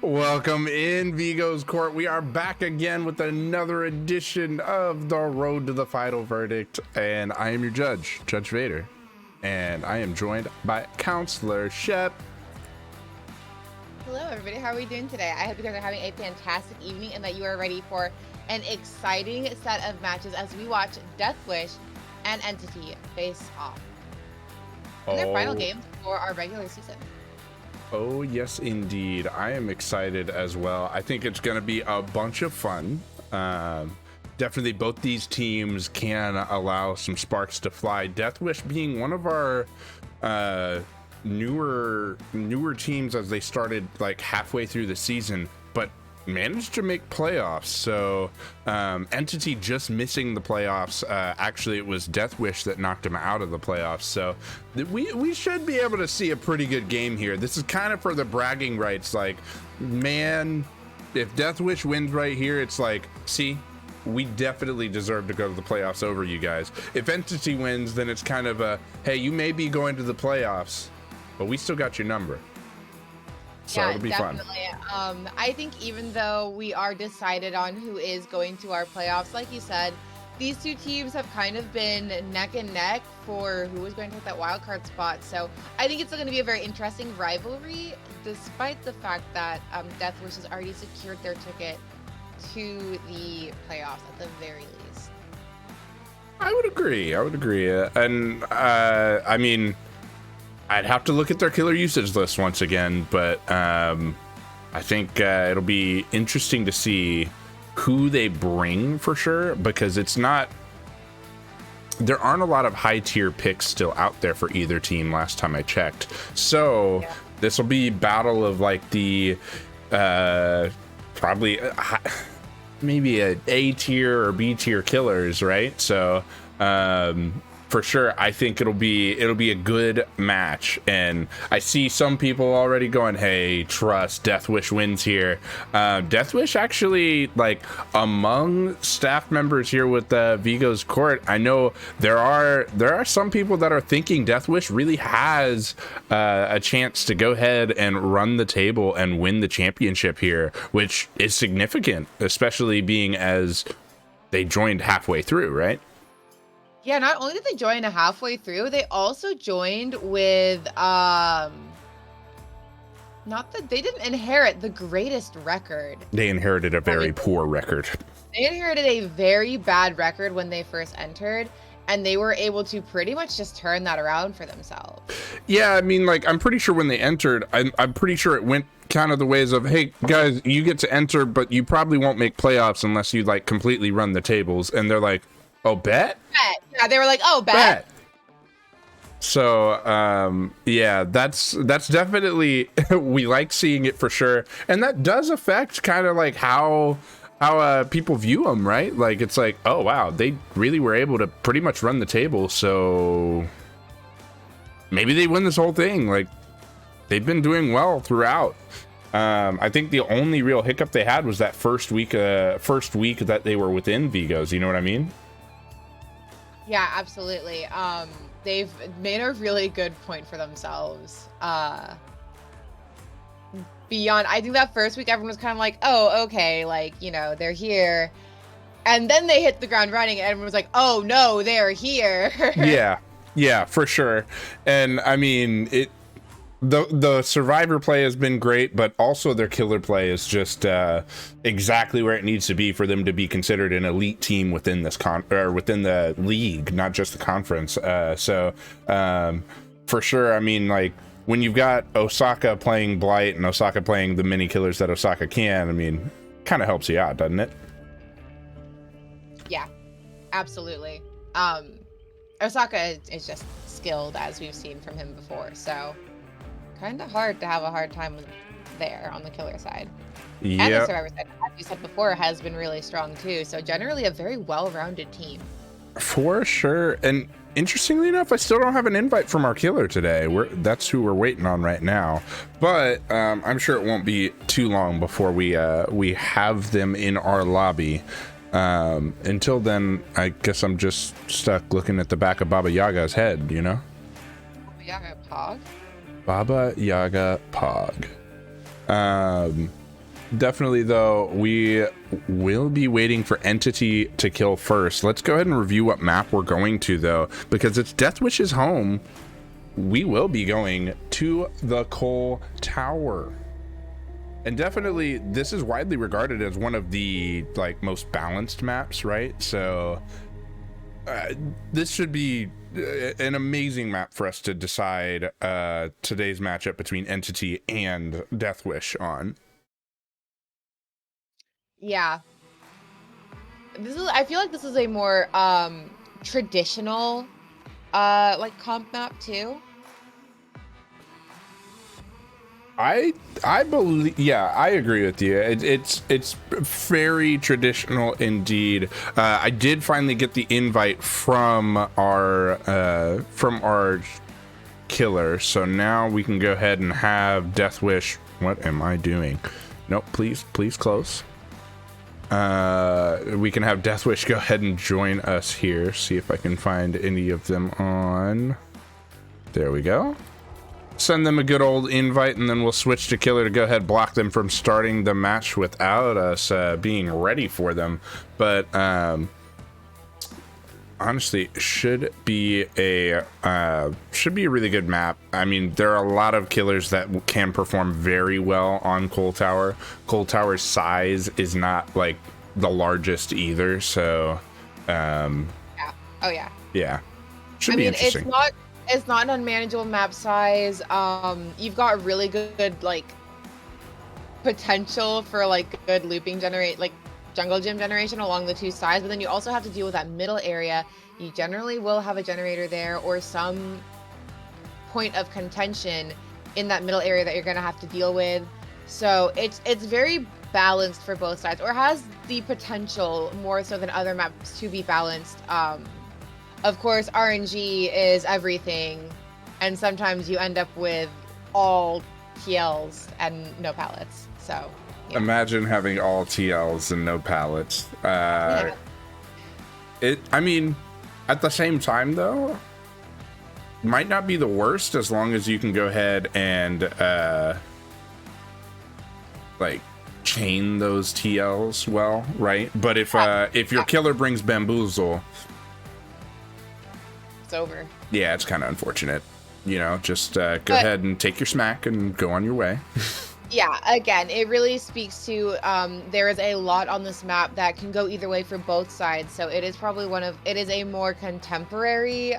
Welcome in Vigo's Court. We are back again with another edition of the Road to the Final Verdict, and I am your judge, Judge Vader, and I am joined by Counselor Shep. Hello everybody, how are we doing today? I hope you guys are having a fantastic evening and that you are ready for an exciting set of matches as we watch Deathwish and Entity face off in their final games for our regular season. Oh, yes, indeed. I am excited as well. I think it's going to be a bunch of fun. Definitely both these teams can allow some sparks to fly. Deathwish being one of our newer teams as they started like halfway through the season, but managed to make playoffs. So Entity just missing the playoffs. Actually, it was Deathwish that knocked him out of the playoffs. So we should be able to see a pretty good game here. This is kind of for the bragging rights. Like, man, if Deathwish wins right here, it's like, see, we definitely deserve to go to the playoffs over you guys. If Entity wins, then it's kind of a, hey, you may be going to the playoffs, but we still got your number. So yeah, it'll be definitely. fun. I think even though we are decided on who is going to our playoffs, like you said, these two teams have kind of been neck and neck for who is going to take that wild card spot. So I think it's going to be a very interesting rivalry, despite the fact that Deathwish has already secured their ticket to the playoffs at the very least. I would agree. And I mean, I'd have to look at their killer usage list once again, but I think it'll be interesting to see who they bring for sure, because there aren't a lot of high tier picks still out there for either team last time I checked. So yeah, this will be battle of like the probably maybe A tier or B tier killers, right? So for sure, I think it'll be a good match, and I see some people already going, "Hey, trust Deathwish wins here." Deathwish actually, like among staff members here with Vigo's Court, I know there are some people that are thinking Deathwish really has a chance to go ahead and run the table and win the championship here, which is significant, especially being as they joined halfway through, right? Yeah, not only did they join halfway through, they also joined with not that they didn't inherit the greatest record. They inherited a very poor record. They inherited a very bad record when they first entered, and they were able to pretty much just turn that around for themselves. Yeah, I mean, like, I'm pretty sure when they entered, I'm pretty sure it went kind of the ways of, hey, guys, you get to enter, but you probably won't make playoffs unless you, like, completely run the tables. And they're like, oh, bet? Yeah, they were like, oh, bet. So, yeah, that's definitely, we like seeing it for sure. And that does affect kind of like how people view them, right? Like, it's like, oh, wow, they really were able to pretty much run the table. So maybe they win this whole thing. Like, they've been doing well throughout. I think the only real hiccup they had was that first week that they were within Vigo's. You know what I mean? Yeah, absolutely. They've made a really good point for themselves. Beyond, I think that first week everyone was kind of like, oh, okay, like, you know, they're here. And then they hit the ground running and everyone was like, oh no, they're here. Yeah, for sure. And I mean, the survivor play has been great, but also their killer play is just exactly where it needs to be for them to be considered an elite team within this within the league, not just the conference. So for sure, I mean, like, when you've got Osaka playing Blight and Osaka playing the mini killers that Osaka can, I mean, kind of helps you out, doesn't it? Yeah, absolutely. Osaka is just skilled, as we've seen from him before, so kind of hard to have a hard time there on the killer side. Yeah. And the survivor side, as you said before, has been really strong too. So generally a very well-rounded team. For sure. And interestingly enough, I still don't have an invite from our killer today. That's who we're waiting on right now. But I'm sure it won't be too long before we have them in our lobby. Until then, I guess I'm just stuck looking at the back of Baba Yaga's head, you know? Baba Yaga Pog? Baba Yaga Pog. Definitely, though, we will be waiting for Entity to kill first. Let's go ahead and review what map we're going to, though, because it's Deathwish's home. We will be going to the Coal Tower. And definitely, this is widely regarded as one of the, like, most balanced maps, right? So, this should be an amazing map for us to decide today's matchup between Entity and Deathwish on. Yeah. I feel like this is a more traditional like comp map too. I believe, yeah, I agree with you. It's very traditional indeed. I did finally get the invite from our killer, so now we can go ahead and have Deathwish. What am I doing? Nope, please close. We can have Deathwish go ahead and join us here. See if I can find any of them on. There we go. Send them a good old invite, and then we'll switch to killer to go ahead block them from starting the match without us being ready for them. But honestly, should be a really good map. I mean, there are a lot of killers that can perform very well on Coal Tower. Coal Tower's size is not like the largest either, so Yeah. Oh yeah. Yeah. Should be interesting. It's not an unmanageable map size. You've got really good like potential for like good looping jungle gym generation along the two sides, but then you also have to deal with that middle area. You generally will have a generator there or some point of contention in that middle area that you're gonna have to deal with. So it's very balanced for both sides, or has the potential more so than other maps to be balanced. Of course, RNG is everything, and sometimes you end up with all TLs and no pallets. So yeah. Imagine having all TLs and no pallets. Yeah. I mean, at the same time though, might not be the worst as long as you can go ahead and like chain those TLs well, right? But if your killer brings bamboozle, it's over. Yeah, it's kind of unfortunate. You know, just go ahead and take your smack and go on your way. Yeah, again, it really speaks to there is a lot on this map that can go either way for both sides. So it is probably it is a more contemporary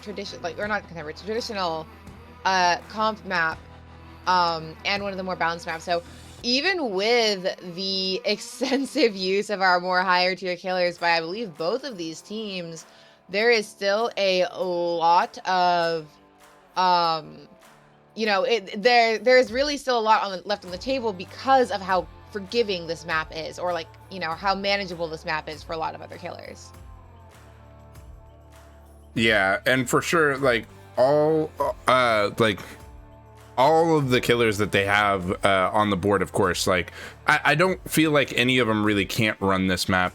traditional comp map, and one of the more balanced maps. So even with the extensive use of our more higher tier killers by I believe both of these teams, there is still a lot of there's really still a lot left on the table because of how forgiving this map is, or like, how manageable this map is for a lot of other killers. Yeah, and for sure, like all of the killers that they have on the board, of course, like I don't feel like any of them really can't run this map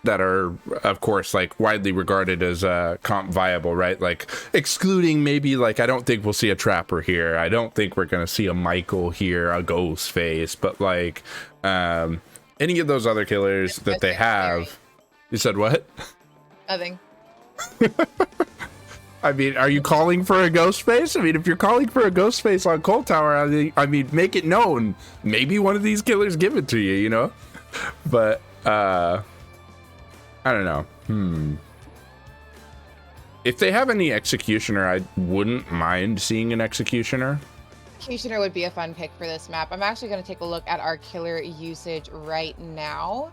that are, of course, like widely regarded as comp viable, right? Like excluding maybe, like, I don't think we'll see a Trapper here. I don't think we're gonna see a Michael here, a Ghostface, but like any of those other killers that they have. You said what? Nothing. I mean, are you calling for a Ghostface? I mean, if you're calling for a Ghostface on Coal Tower, I mean, make it known. Maybe one of these killers give it to you, you know? But I don't know. If they have any Executioner, I wouldn't mind seeing an Executioner. Executioner would be a fun pick for this map. I'm actually going to take a look at our killer usage right now.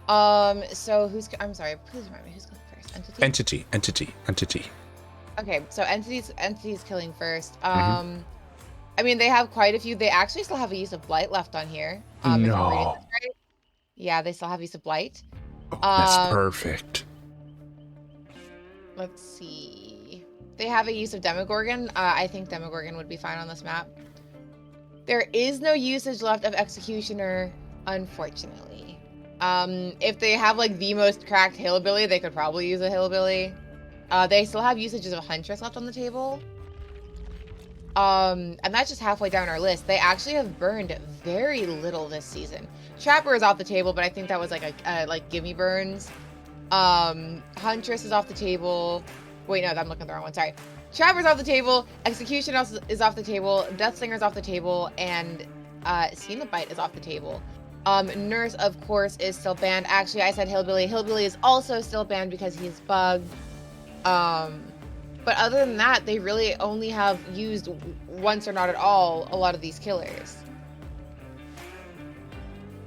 So I'm sorry, please remind me, who's going first? Entity? Okay, so Entity's killing first. I mean, they have quite a few. They actually still have a use of Blight left on here. If I'm reading this right. Yeah, they still have use of Blight. That's perfect. Let's see. They have a use of Demogorgon. I think Demogorgon would be fine on this map. There is no usage left of Executioner, unfortunately. If they have like the most cracked Hillbilly, they could probably use a Hillbilly. They still have usages of Huntress left on the table. And that's just halfway down our list. They actually have burned very little this season. Trapper is off the table, but I think that was like a like gimme burns. Huntress is off the table. Wait, no, I'm looking at the wrong one. Sorry. Trapper's off the table. Execution is off the table. Deathslinger's off the table, and Cenobite is off the table. Nurse, of course, is still banned. Actually, I said Hillbilly. Hillbilly is also still banned because he's bugged. But other than that, they really only have used once or not at all a lot of these killers.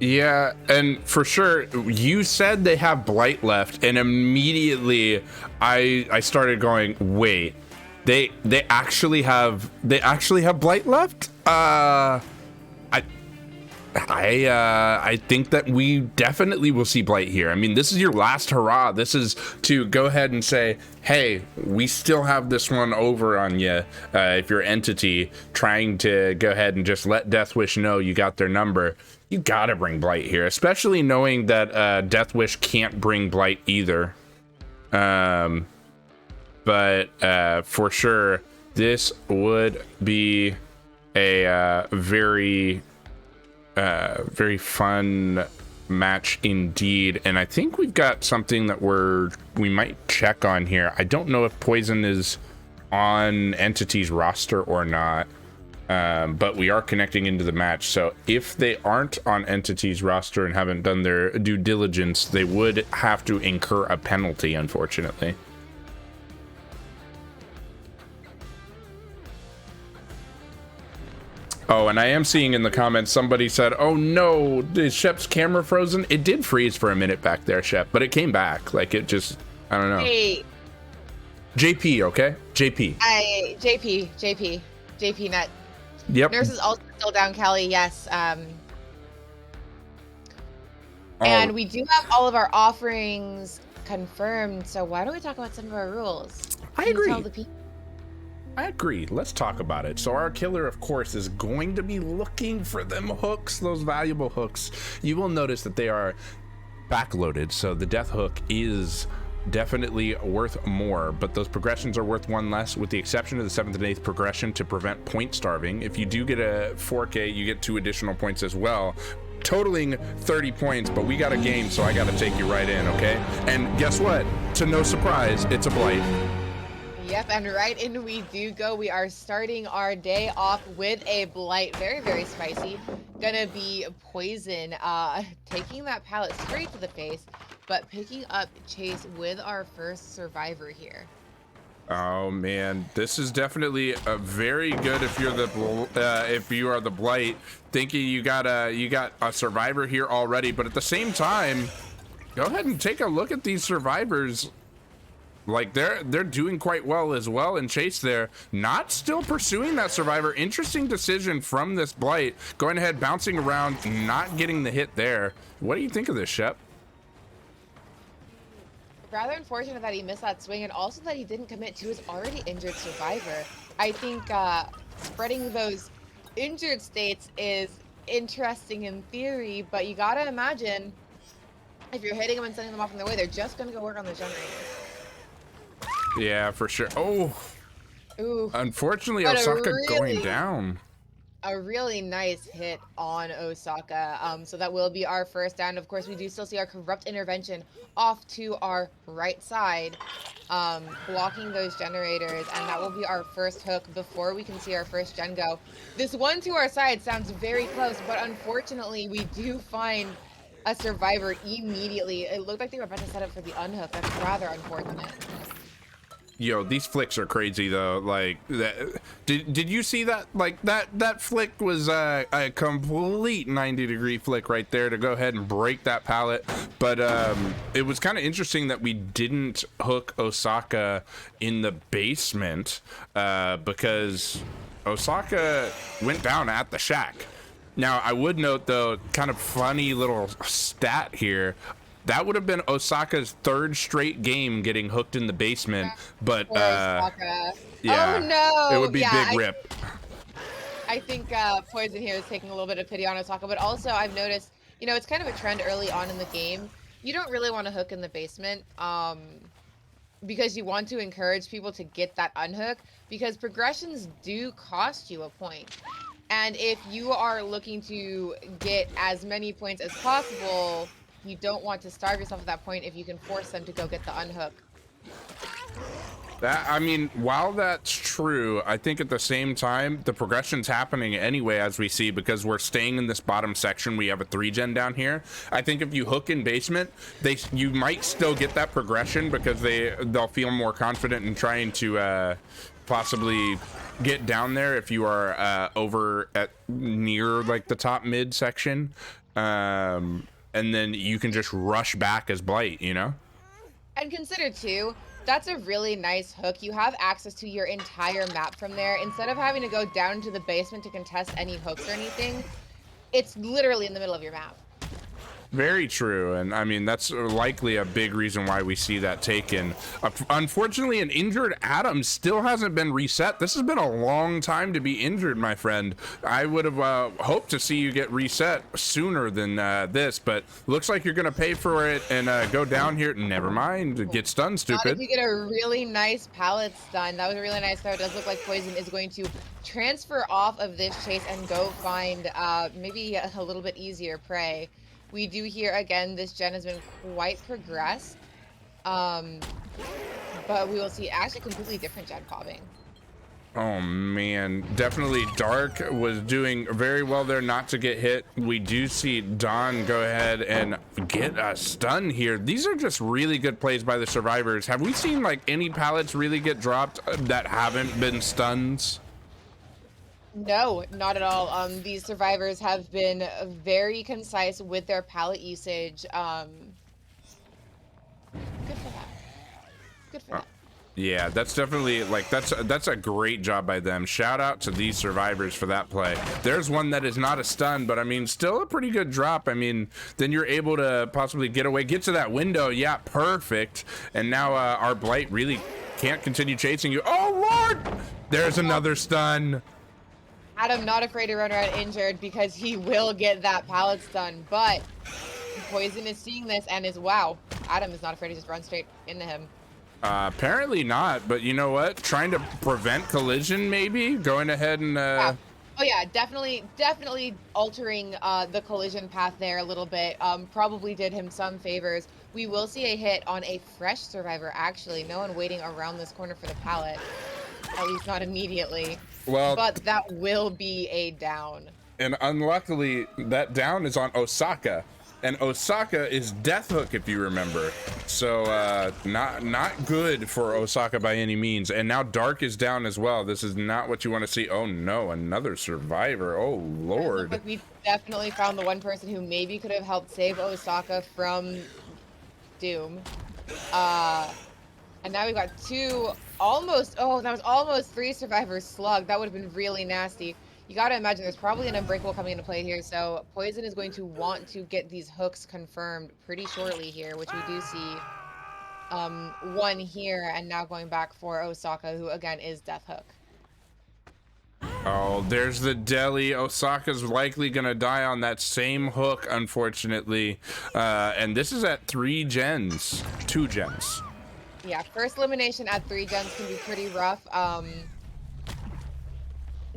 Yeah, and for sure, you said they have Blight left, and immediately I started going, wait, they actually have Blight left? I think that we definitely will see Blight here. I mean, this is your last hurrah. This is to go ahead and say, hey, we still have this one over on you. If you're entity trying to go ahead and just let Deathwish know you got their number, you gotta bring Blight here, especially knowing that Deathwish can't bring Blight either. But for sure, this would be a very fun match indeed, and I think we've got something that we might check on here. I don't know if Poison is on Entity's roster or not, but we are connecting into the match, so if they aren't on Entity's roster and haven't done their due diligence, they would have to incur a penalty, unfortunately. Oh, and I am seeing in the comments, somebody said, oh no, is Shep's camera frozen? It did freeze for a minute back there, Shep, but it came back. Like, it just, I don't know. Hey. JP, okay? JP. JP net. Yep. Nurse is also still down, Kelly, yes. And we do have all of our offerings confirmed, so why don't we talk about some of our rules? I agree. Tell the people. I agree. Let's talk about it. So our killer, of course, is going to be looking for them hooks, those valuable hooks. You will notice that they are backloaded, so the death hook is definitely worth more, but those progressions are worth one less, with the exception of the 7th and 8th progression to prevent point starving. If you do get a 4K, you get 2 additional points as well, totaling 30 points, but we got a game, so I got to take you right in, okay? And guess what? To no surprise, it's a Blight. Yep, and right in we do go. We are starting our day off with a Blight. Very, very spicy. Gonna be Poison, taking that pallet straight to the face, but picking up Chase with our first survivor here. Oh man, this is definitely a very good if you are the Blight, thinking you got a survivor here already, but at the same time, go ahead and take a look at these survivors. Like, they're doing quite well as well, and Chase there not still pursuing that survivor. Interesting decision from this Blight, going ahead, bouncing around, not getting the hit there. What do you think of this, Shep? Rather unfortunate that he missed that swing, and also that he didn't commit to his already injured survivor. I think spreading those injured states is interesting in theory, but you gotta imagine if you're hitting them and sending them off on their way, they're just gonna go work on the generator. Yeah, for sure. Oh, ooh. Unfortunately, but Osaka going down. A really nice hit on Osaka. So that will be our first down. Of course, we do still see our corrupt intervention off to our right side, blocking those generators, and that will be our first hook before we can see our first gen go. This one to our side sounds very close, but unfortunately, we do find a survivor immediately. It looked like they were about to set up for the unhook. That's rather unfortunate. Yo, these flicks are crazy though. Like, that, did you see that? Like, that flick was a complete 90-degree flick right there to go ahead and break that pallet. But it was kind of interesting that we didn't hook Osaka in the basement because Osaka went down at the shack. Now, I would note though, kind of funny little stat here. That would have been Osaka's 3rd straight game getting hooked in the basement, but yeah, oh no, it would be big rip. I think Poison here is taking a little bit of pity on Osaka, but also I've noticed, you know, it's kind of a trend early on in the game. You don't really want to hook in the basement, because you want to encourage people to get that unhook, because progressions do cost you a point. And if you are looking to get as many points as possible, you don't want to starve yourself at that point if you can force them to go get the unhook. That, I mean, while that's true, I think at the same time, the progression's happening anyway, as we see, because we're staying in this bottom section. We have a 3-gen down here. I think if you hook in basement, you might still get that progression because they'll feel more confident in trying to possibly get down there if you are over at near like the top mid section. And then you can just rush back as Blight, you know? And consider too, that's a really nice hook. You have access to your entire map from there. Instead of having to go down into the basement to contest any hooks or anything, it's literally in the middle of your map. Very true, and I mean that's likely a big reason why we see that taken. Unfortunately, an injured Adam still hasn't been reset. This has been a long time to be injured, my friend. I would have hoped to see you get reset sooner than this, but looks like you're gonna pay for it and go down here. Never mind, get stunned, stupid. Not if you get a really nice pallet stun. That was a really nice throw. It does look like Poison is going to transfer off of this chase and go find maybe a little bit easier prey. We do hear, again, this gen has been quite progressed, but we will see actually completely different gen popping. Oh man, definitely Dark was doing very well there not to get hit. We do see Dawn go ahead and get a stun here. These are just really good plays by the survivors. Have we seen like any pallets really get dropped that haven't been stuns? No, not at all. These survivors have been very concise with their pallet usage. Good for that. Good for that. Yeah, that's definitely like that's a great job by them. Shout out to these survivors for that play. There's one that is not a stun, but I mean still a pretty good drop. I mean, then you're able to possibly get away, get to that window. Yeah, perfect. And now our Blight really can't continue chasing you. Oh Lord! There's another stun. Adam not afraid to run around injured because he will get that pallet stun, but Poison is seeing this and is, wow, Adam is not afraid to just run straight into him. Apparently not, but you know what? Trying to prevent collision, maybe? Going ahead and... Yeah. Oh yeah, definitely altering the collision path there a little bit. Probably did him some favors. We will see a hit on a fresh survivor, actually. No one waiting around this corner for the pallet. At least not immediately. Well, but that will be a down. And unluckily, that down is on Osaka. And Osaka is Death Hook, if you remember. So not good for Osaka by any means. And now Dark is down as well. This is not what you want to see. Oh no, another survivor. Oh Lord. Like we definitely found the one person who maybe could have helped save Osaka from doom. And now we've got two almost, oh, that was almost 3 survivors slugged. That would have been really nasty. You got to imagine there's probably an Unbreakable coming into play here, so Poison is going to want to get these hooks confirmed pretty shortly here, which we do see one here, and now going back for Osaka, who again is Death Hook. Oh, there's the deli. Osaka's likely gonna die on that same hook, unfortunately. And this is at 2 gens. Yeah, first elimination at 3 gens can be pretty rough.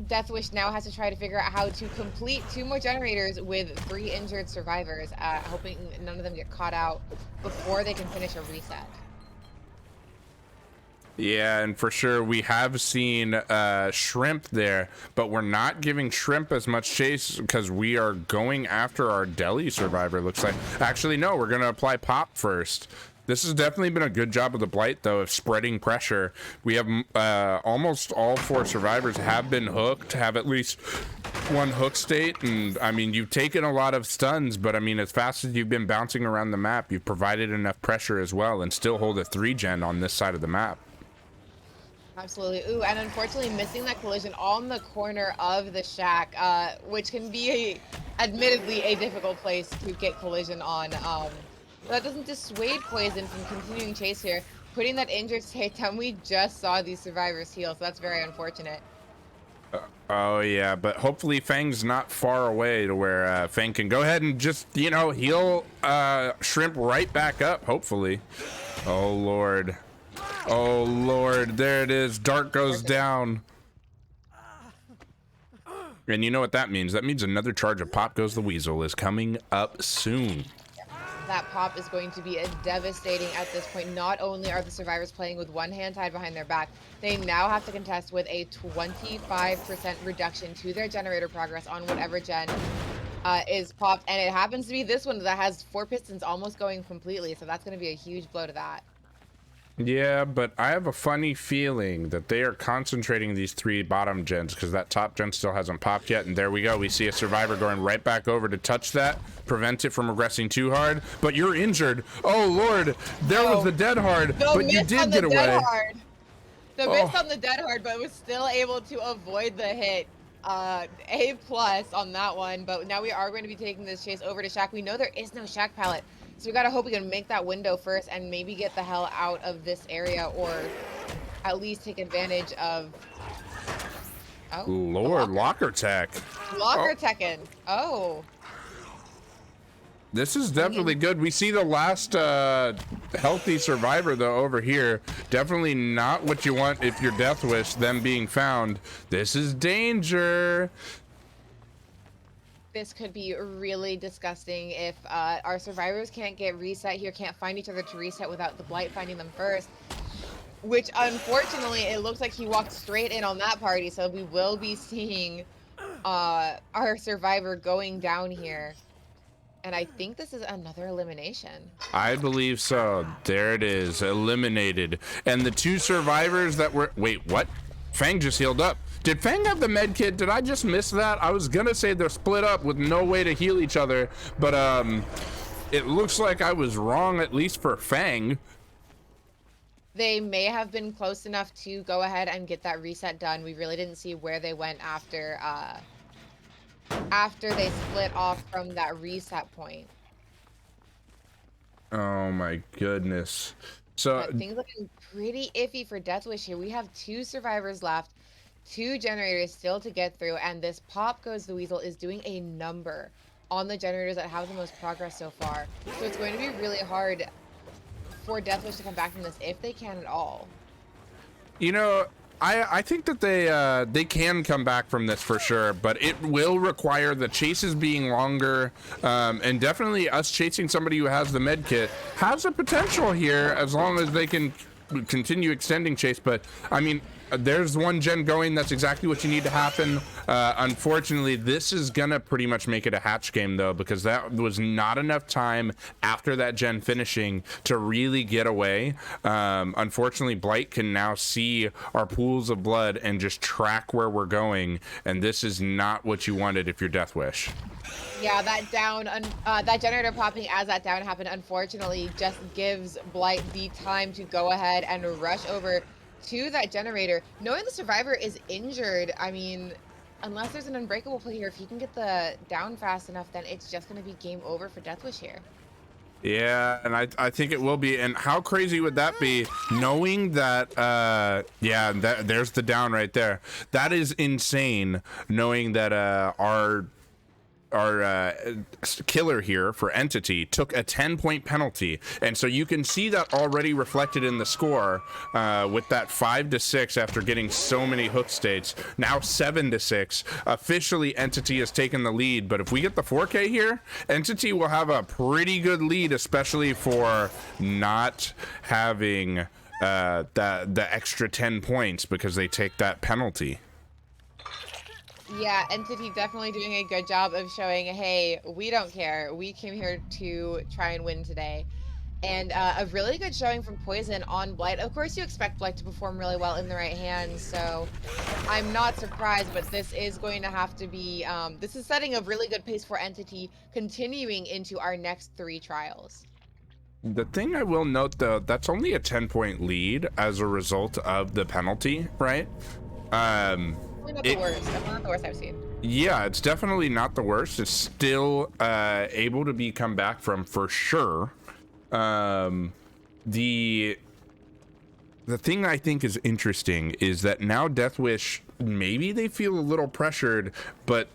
Deathwish now has to try to figure out how to complete 2 more generators with 3 injured survivors, hoping none of them get caught out before they can finish a reset. Yeah, and for sure we have seen Shrimp there, but we're not giving Shrimp as much chase because we are going after our deli survivor, looks like. Actually, no, we're gonna apply Pop first. This has definitely been a good job of the Blight, though, of spreading pressure. We have almost all 4 survivors have been hooked, have at least 1 hook state. And, I mean, you've taken a lot of stuns, but, I mean, as fast as you've been bouncing around the map, you've provided enough pressure as well and still hold a 3 gen on this side of the map. Absolutely. Ooh, and unfortunately missing that collision on the corner of the shack, which can be, admittedly, a difficult place to get collision on. That doesn't dissuade Poison from continuing chase here. Putting that injured state down, we just saw these survivors heal, so that's very unfortunate. Oh yeah, but hopefully Fang's not far away to where Fang can go ahead and just, you know, heal Shrimp right back up, hopefully. Oh Lord. Oh Lord, there it is. Dark goes down. And you know what that means? That means another charge of Pop Goes the Weasel is coming up soon. That pop is going to be devastating at this point. Not only are the survivors playing with one hand tied behind their back, they now have to contest with a 25% reduction to their generator progress on whatever gen is popped. And it happens to be this one that has 4 pistons almost going completely. So that's going to be a huge blow to that. Yeah, but I have a funny feeling that they are concentrating these 3 bottom gens because that top gen still hasn't popped yet. And there we go. We see a survivor going right back over to touch that, prevent it from regressing too hard. But you're injured. Oh, Lord. There was the dead hard, but you did get away. The miss on the dead hard, but was still able to avoid the hit. A+ on that one. But now we are going to be taking this chase over to Shack. We know there is no Shack pallet. So we gotta hope we can make that window first and maybe get the hell out of this area, or at least take advantage of. Oh, Lord, locker tech. Locker teching. Oh. This is definitely good. We see the last healthy survivor though over here. Definitely not what you want if you're Deathwish, them being found. This is danger. This could be really disgusting if our survivors can't get reset here, can't find each other to reset without the Blight finding them first. Which, unfortunately, it looks like he walked straight in on that party, so we will be seeing our survivor going down here. And I think this is another elimination. I believe so. There it is, eliminated. And the 2 survivors that were... Wait, what? Fang just healed up. Did Fang have the med kit? Did I just miss that? I was gonna say they're split up with no way to heal each other, but it looks like I was wrong, at least for Fang. They may have been close enough to go ahead and get that reset done. We really didn't see where they went after they split off from that reset point. Oh my goodness. So but things looking pretty iffy for Deathwish here. We have 2 survivors left, 2 generators still to get through, and this Pop Goes the Weasel is doing a number on the generators that have the most progress so far. So it's going to be really hard for Deathwish to come back from this if they can at all. You know, I think that they can come back from this for sure, but it will require the chases being longer, and definitely us chasing somebody who has the med kit has a potential here as long as they can continue extending chase. But I mean, there's one gen going. That's exactly what you need to happen. Unfortunately, this is gonna pretty much make it a hatch game though, because that was not enough time after that gen finishing to really get away. Unfortunately, Blight can now see our pools of blood and just track where we're going, and this is not what you wanted if you're Deathwish. Yeah, that down, that generator popping as that down happened, unfortunately, just gives Blight the time to go ahead and rush over to that generator, knowing the survivor is injured. I mean, unless there's an unbreakable play here, if he can get the down fast enough, then it's just going to be game over for Deathwish here. Yeah, and I think it will be. And how crazy would that be, knowing that yeah, there's the down right there. That is insane, knowing that our killer here for Entity took a 10-point penalty, and so you can see that already reflected in the score with that 5-6 after getting so many hook states. Now 7-6. Officially Entity has taken the lead, but if we get the 4K here, Entity will have a pretty good lead, especially for not having the extra 10 points because they take that penalty. Yeah, Entity definitely doing a good job of showing, hey, we don't care. We came here to try and win today. And a really good showing from Poison on Blight. Of course, you expect Blight to perform really well in the right hands, so I'm not surprised, but this is going to have to be, this is setting a really good pace for Entity continuing into our next 3 trials. The thing I will note, though, that's only a 10-point lead as a result of the penalty, right? Not the worst. Definitely not the worst I've seen. Yeah, it's definitely not the worst. It's still able to be come back from for sure. The thing I think is interesting is that now Deathwish, maybe they feel a little pressured, but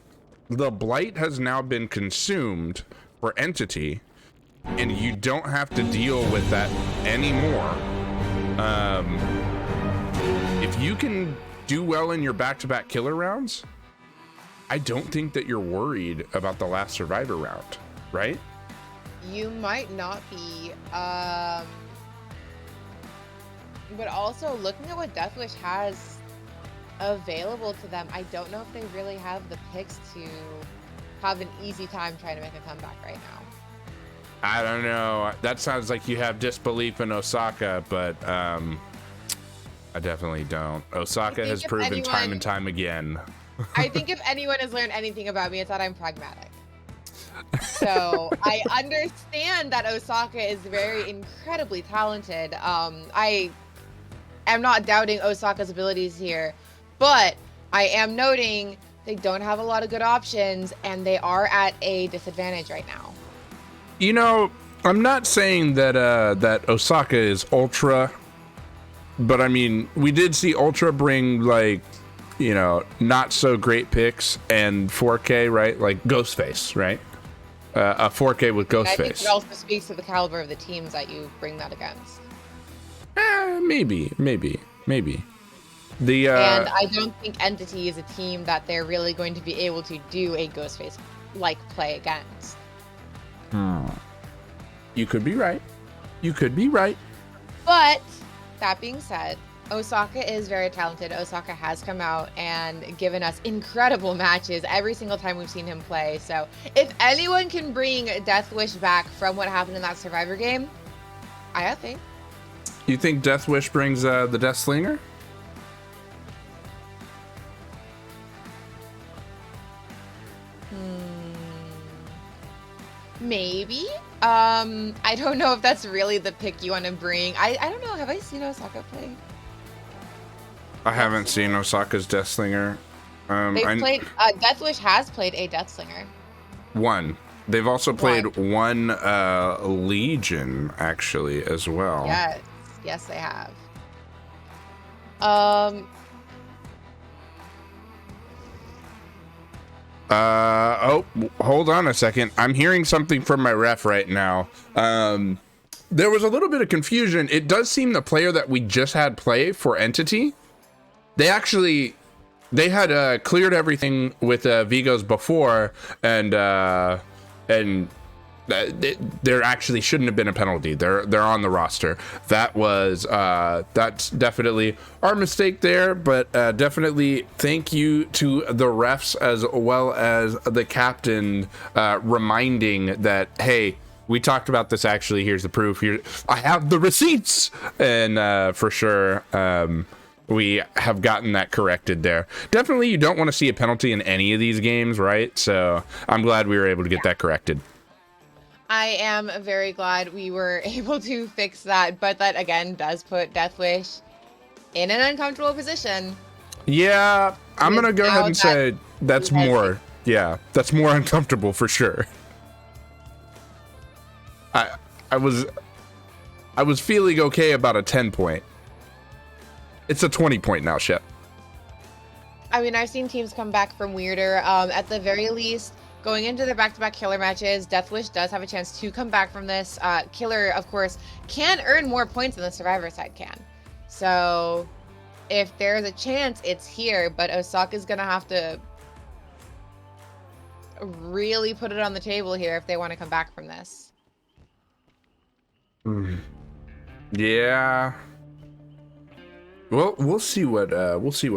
the Blight has now been consumed for Entity, and you don't have to deal with that anymore. If you can do well in your back-to-back killer rounds, I don't think that you're worried about the last survivor round, right? You might not be. But also, looking at what Deathwish has available to them, I don't know if they really have the picks to have an easy time trying to make a comeback right now. I don't know. That sounds like you have disbelief in Osaka, but I definitely don't. Osaka has proven time and time again. I think if anyone has learned anything about me, it's that I'm pragmatic. So I understand that Osaka is very incredibly talented. I am not doubting Osaka's abilities here, but I am noting they don't have a lot of good options and they are at a disadvantage right now. You know, I'm not saying that that Osaka is Ultra, but I mean, we did see Ultra bring, like, you know, not so great picks and 4K, right? Like Ghostface, right? A 4K with Ghostface. I think it also speaks to the caliber of the teams that you bring that against. Maybe. And I don't think Entity is a team that they're really going to be able to do a Ghostface-like play against. You could be right. But that being said, Osaka is very talented. Osaka has come out and given us incredible matches every single time we've seen him play. So if anyone can bring Deathwish back from what happened in that Survivor game, I think. You think Deathwish brings the Death Slinger? Maybe. I don't know if that's really the pick you want to bring. I don't know. Have I seen Osaka play? I haven't seen Osaka's Death Slinger. Deathwish has played a Death Slinger. One. They've also played one Legion, actually, as well. Yes, they have. Hold on a second. I'm hearing something from my ref right now. There was a little bit of confusion. It does seem the player that we just had play for Entity, they had cleared everything with Vigos before, and there actually shouldn't have been a penalty. They're on the roster. That's definitely our mistake there, but definitely thank you to the refs as well as the captain reminding that, hey, we talked about this. Actually, here's the proof. Here, I have the receipts, and for sure we have gotten that corrected there. Definitely, you don't want to see a penalty in any of these games, right? So I'm glad we were able to get that corrected. I am very glad we were able to fix that, but that again does put Deathwish in an uncomfortable position. Yeah, I'm gonna go ahead and say that's more. Yeah, that's more uncomfortable for sure. I was feeling okay about a 10 point. It's a 20 point now, Shep. I mean, I've seen teams come back from weirder. At the very least, going into their back-to-back killer matches, Deathwish does have a chance to come back from this. Killer, of course, can earn more points than the Survivor side can. So if there's a chance, it's here. But Osaka's going to have to really put it on the table here if they want to come back from this. Yeah. Well, we'll see what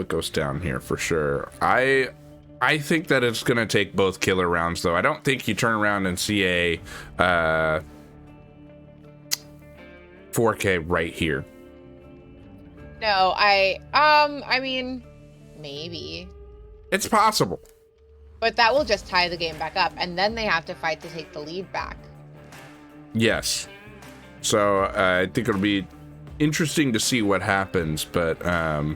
goes down here for sure. I think that it's gonna take both killer rounds, though. I don't think you turn around and see a 4K right here. No, I mean, maybe. It's possible. But that will just tie the game back up, and then they have to fight to take the lead back. Yes. So I think it'll be interesting to see what happens, but I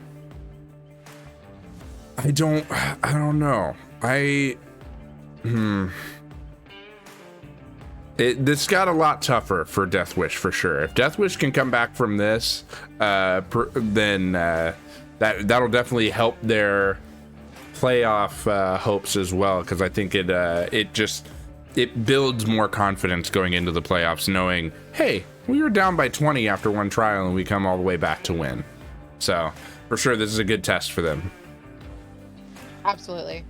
don't know. This got a lot tougher for Deathwish for sure. If Deathwish can come back from this, then that'll definitely help their playoff hopes as well, because I think it builds more confidence going into the playoffs, knowing, hey, we were down by 20 after one trial, and we come all the way back to win. So for sure, this is a good test for them. Absolutely.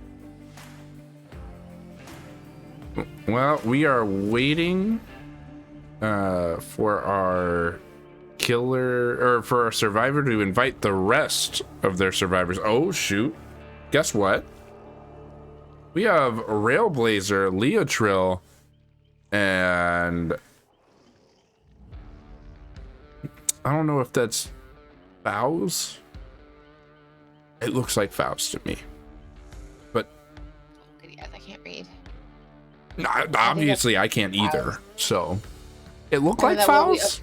Well, we are waiting for our killer, or for our survivor to invite the rest of their survivors. Oh shoot, guess what? We have Railblazer, Leotrill, and I don't know if that's Faust. It looks like Faust to me, but Yes, I can't read. obviously I can't either. So it looked Or like that will be- Faust.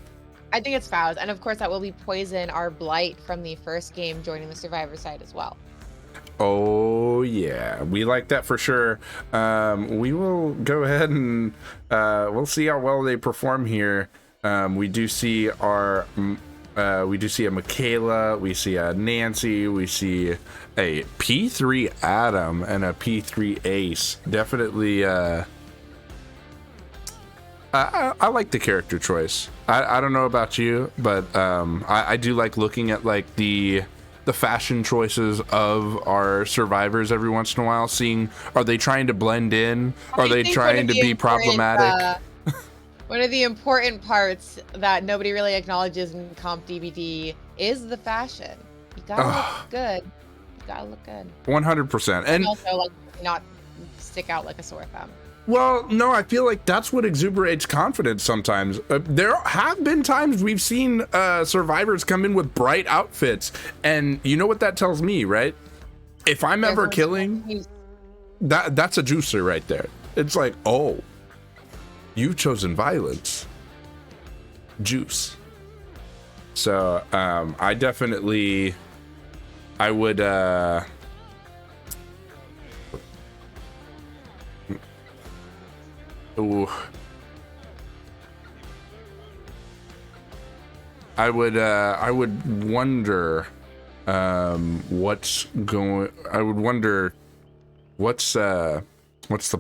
I think it's Faust, and of course that will be Poison, our Blight from the first game, joining the survivor side as well. Oh yeah, we like that for sure. We will go ahead and we'll see how well they perform here. We do see our we do see a Michaela, we see a Nancy, we see a P3 Adam and a P3 Ace. Definitely I like the character choice. I don't know about you, but I do like looking at like the fashion choices of our survivors every once in a while, seeing, are they trying to blend in? Are they trying to be problematic? One of the important parts that nobody really acknowledges in comp DBD is the fashion. You gotta look good. You gotta look good. 100%. And also, like, not stick out like a sore thumb. well, no, I feel like that's what exuberates confidence sometimes. There have been times we've seen survivors come in with bright outfits, and you know what that tells me, right? If I'm ever killing, that's a juicer right there. It's like, oh, you've chosen violence. Juice. So I definitely, I would ooh. I would wonder what's going, I would wonder what's the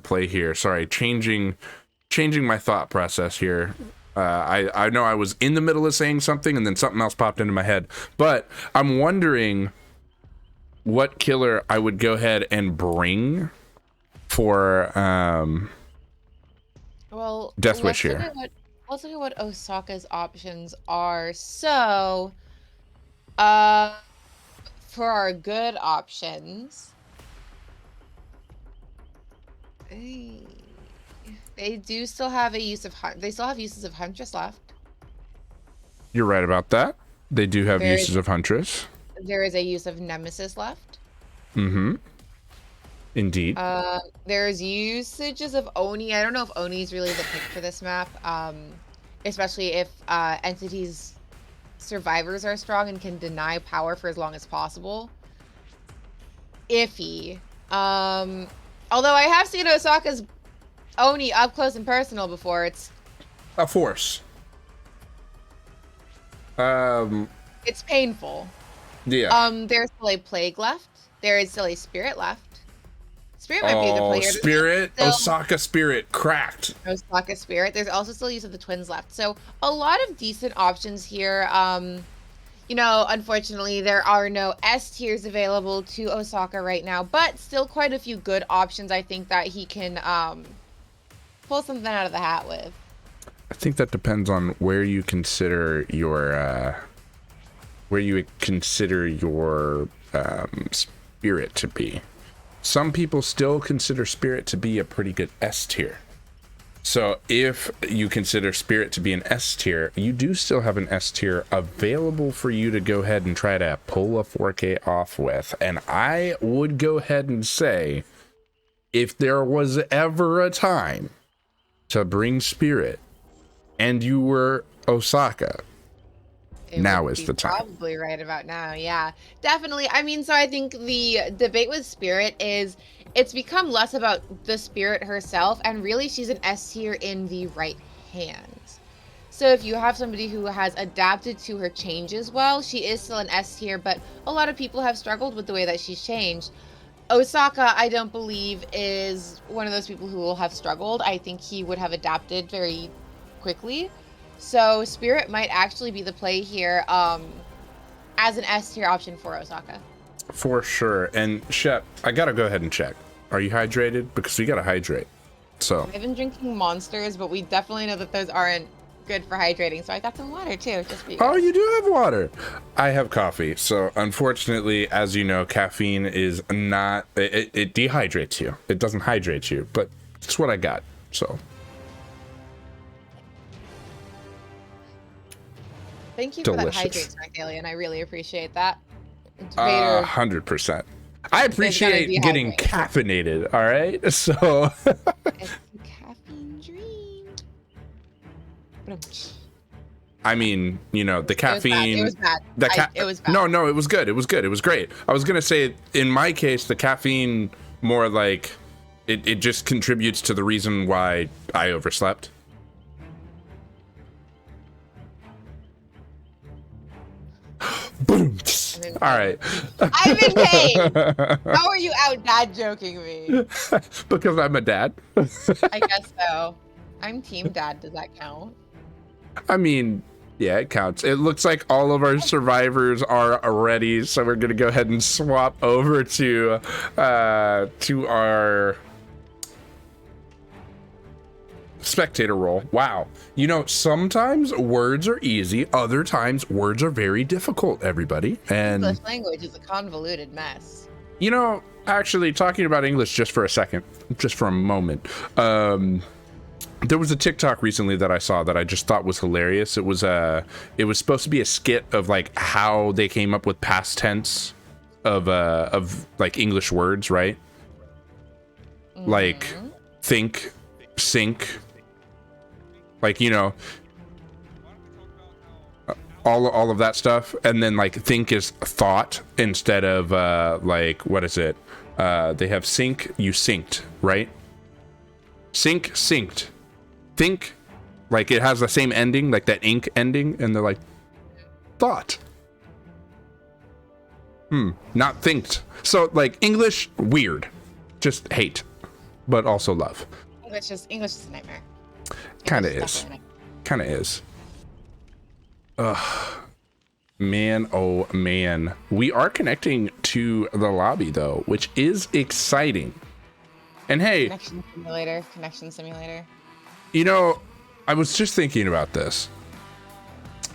play here. Sorry, changing my thought process here. I know I was in the middle of saying something and then something else popped into my head, but I'm wondering what killer I would go ahead and bring for well, Deathwish here. Let's look at what Osaka's options are. So, for our good options, they do still have a use of they still have uses of Huntress left. You're right about that. They do have uses of Huntress. There is a use of Nemesis left. Mm-hmm. Indeed. There's usages of Oni. I don't know if Oni is really the pick for this map, especially if entities survivors are strong and can deny power for as long as possible. Iffy. Although I have seen Osaka's Oni up close and personal before. It's a force. It's painful. Yeah. There's still a Plague left. There is still a Spirit left. Spirit might be a good player. Spirit, Osaka Spirit, cracked. Osaka Spirit. There's also still use of the twins left. So a lot of decent options here. You know, unfortunately, there are no S tiers available to Osaka right now, but still quite a few good options. I think that he can pull something out of the hat with. I think that depends on where you consider your spirit to be. Some people still consider Spirit to be a pretty good S tier. So if you consider Spirit to be an S tier, you do still have an S tier available for you to go ahead and try to pull a 4K off with. And I would go ahead and say, if there was ever a time to bring Spirit and you were Osaka, now is the time. Probably right about now. Yeah, definitely. I mean, so I think the debate with Spirit is it's become less about the Spirit herself, and really she's an S tier in the right hands. So if you have somebody who has adapted to her changes well, she is still an S tier, but a lot of people have struggled with the way that she's changed. Osaka, I don't believe, is one of those people who will have struggled. I think he would have adapted very quickly. So Spirit might actually be the play here as an S tier option for Osaka. For sure. And Shep, I gotta go ahead and check. Are you hydrated? Because we gotta hydrate. So I've been drinking Monsters, but we definitely know that those aren't good for hydrating. So I got some water too, just for you guys. Oh, you do have water. I have coffee. So unfortunately, as you know, caffeine is not, it dehydrates you. It doesn't hydrate you, but it's what I got. So Thank you delicious. for that hydrate snack, Alien. I really appreciate that. 100%. I appreciate getting caffeinated. All right. So it's a caffeine dream. I mean, you know, the caffeine. It was bad. It was bad. No, it was good. It was good. It was great. I was gonna say, in my case, the caffeine more like it just contributes to the reason why I overslept. Boom. All right. I'm in pain. How are you out dad joking me? Because I'm a dad. I guess so. I'm team dad. Does that count? I mean, yeah, it counts. It looks like all of our survivors are ready, so we're gonna go ahead and swap over to our spectator role. Wow. You know, sometimes words are easy, other times words are very difficult, everybody. And English language is a convoluted mess. You know, actually, talking about English just for a second, just for a moment, there was a TikTok recently that I saw that I just thought was hilarious. It was supposed to be a skit of like how they came up with past tense of like English words, right? Mm-hmm. Like think, sink, like, you know, all of that stuff, and then like think is thought instead of like, what is it? They have sink, you synced, right? Sink, synced. Think, like it has the same ending, like that ink ending, and they're like thought. Not thinked. So like English, weird. Just hate, but also love. English is a nightmare. Kind of is. Kind of is. Ugh. Man, oh man. We are connecting to the lobby though, which is exciting. And hey, connection simulator. You know, I was just thinking about this.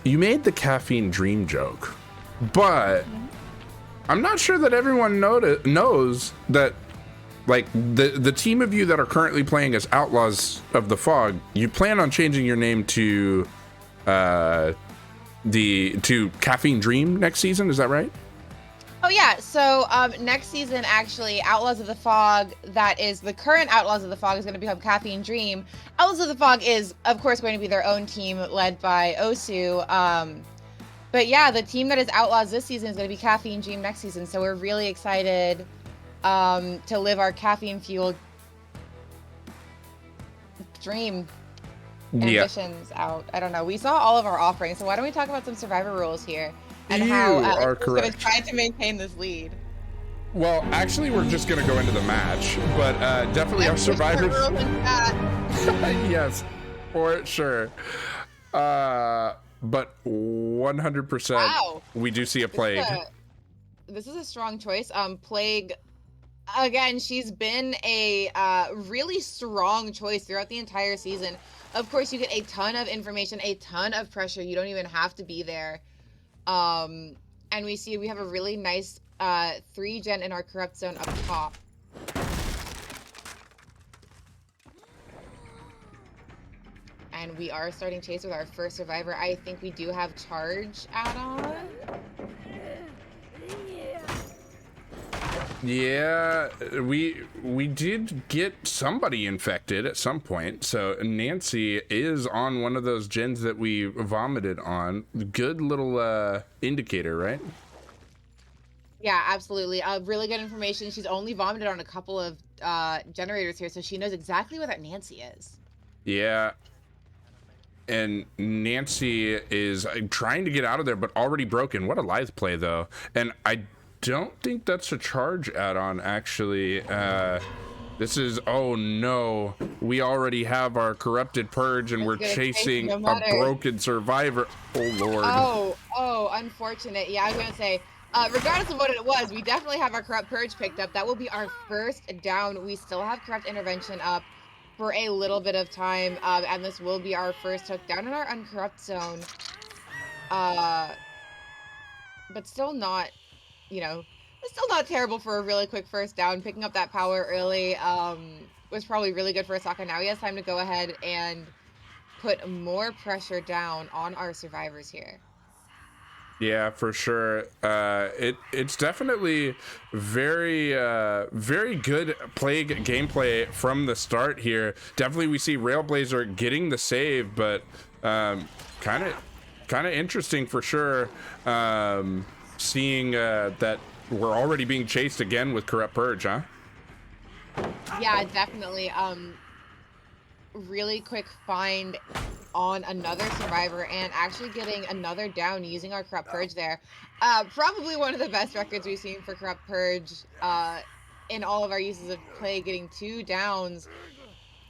You made the caffeine dream joke, but I'm not sure that everyone knows that, like, the team of you that are currently playing as Outlaws of the Fog, you plan on changing your name to Caffeine Dream next season. Is that right? Oh yeah, so next season, actually, Outlaws of the Fog, that is the current Outlaws of the Fog, is going to become Caffeine Dream. Outlaws of the Fog is, of course, going to be their own team led by Osu. But yeah, the team that is Outlaws this season is going to be Caffeine Dream next season, so we're really excited to live our caffeine-fueled dream ambitions out. I don't know. We saw all of our offerings, so why don't we talk about some Survivor rules here? And how we're going to try to maintain this lead. Well, actually, we're just going to go into the match, but definitely our survivors. Yes, for sure. But 100%, wow. We do see a Plague. This is a strong choice. Plague, again, she's been a really strong choice throughout the entire season. Of course, you get a ton of information, a ton of pressure. You don't even have to be there. And we have a really nice 3-gen in our corrupt zone up top. And we are starting chase with our first survivor. I think we do have charge add-on. Yeah, we did get somebody infected at some point. So Nancy is on one of those gens that we vomited on. Good little indicator, right? Yeah, absolutely. Really good information. She's only vomited on a couple of generators here, so she knows exactly where that Nancy is. Yeah. And Nancy is trying to get out of there, but already broken. What a lithe play, though. And I don't think that's a charge add-on, actually. This is, oh no, we already have our corrupted purge and we're chasing a broken survivor. Oh lord. Oh, unfortunate. Yeah, I was gonna say, regardless of what it was, we definitely have our corrupt purge picked up. That will be our first down. We still have corrupt intervention up for a little bit of time, and this will be our first hook down in our uncorrupt zone. But still not, you know, it's still not terrible for a really quick first down. Picking up that power early was probably really good for Osaka. Now he has time to go ahead and put more pressure down on our survivors here. Yeah, for sure. It's definitely very very good gameplay from the start here. Definitely we see Railblazer getting the save, but kind of interesting for sure. Seeing that we're already being chased again with Corrupt Purge, huh? Yeah, definitely. Really quick find on another survivor and actually getting another down using our Corrupt Purge there. Probably one of the best records we've seen for Corrupt Purge in all of our uses of play. Getting 2 downs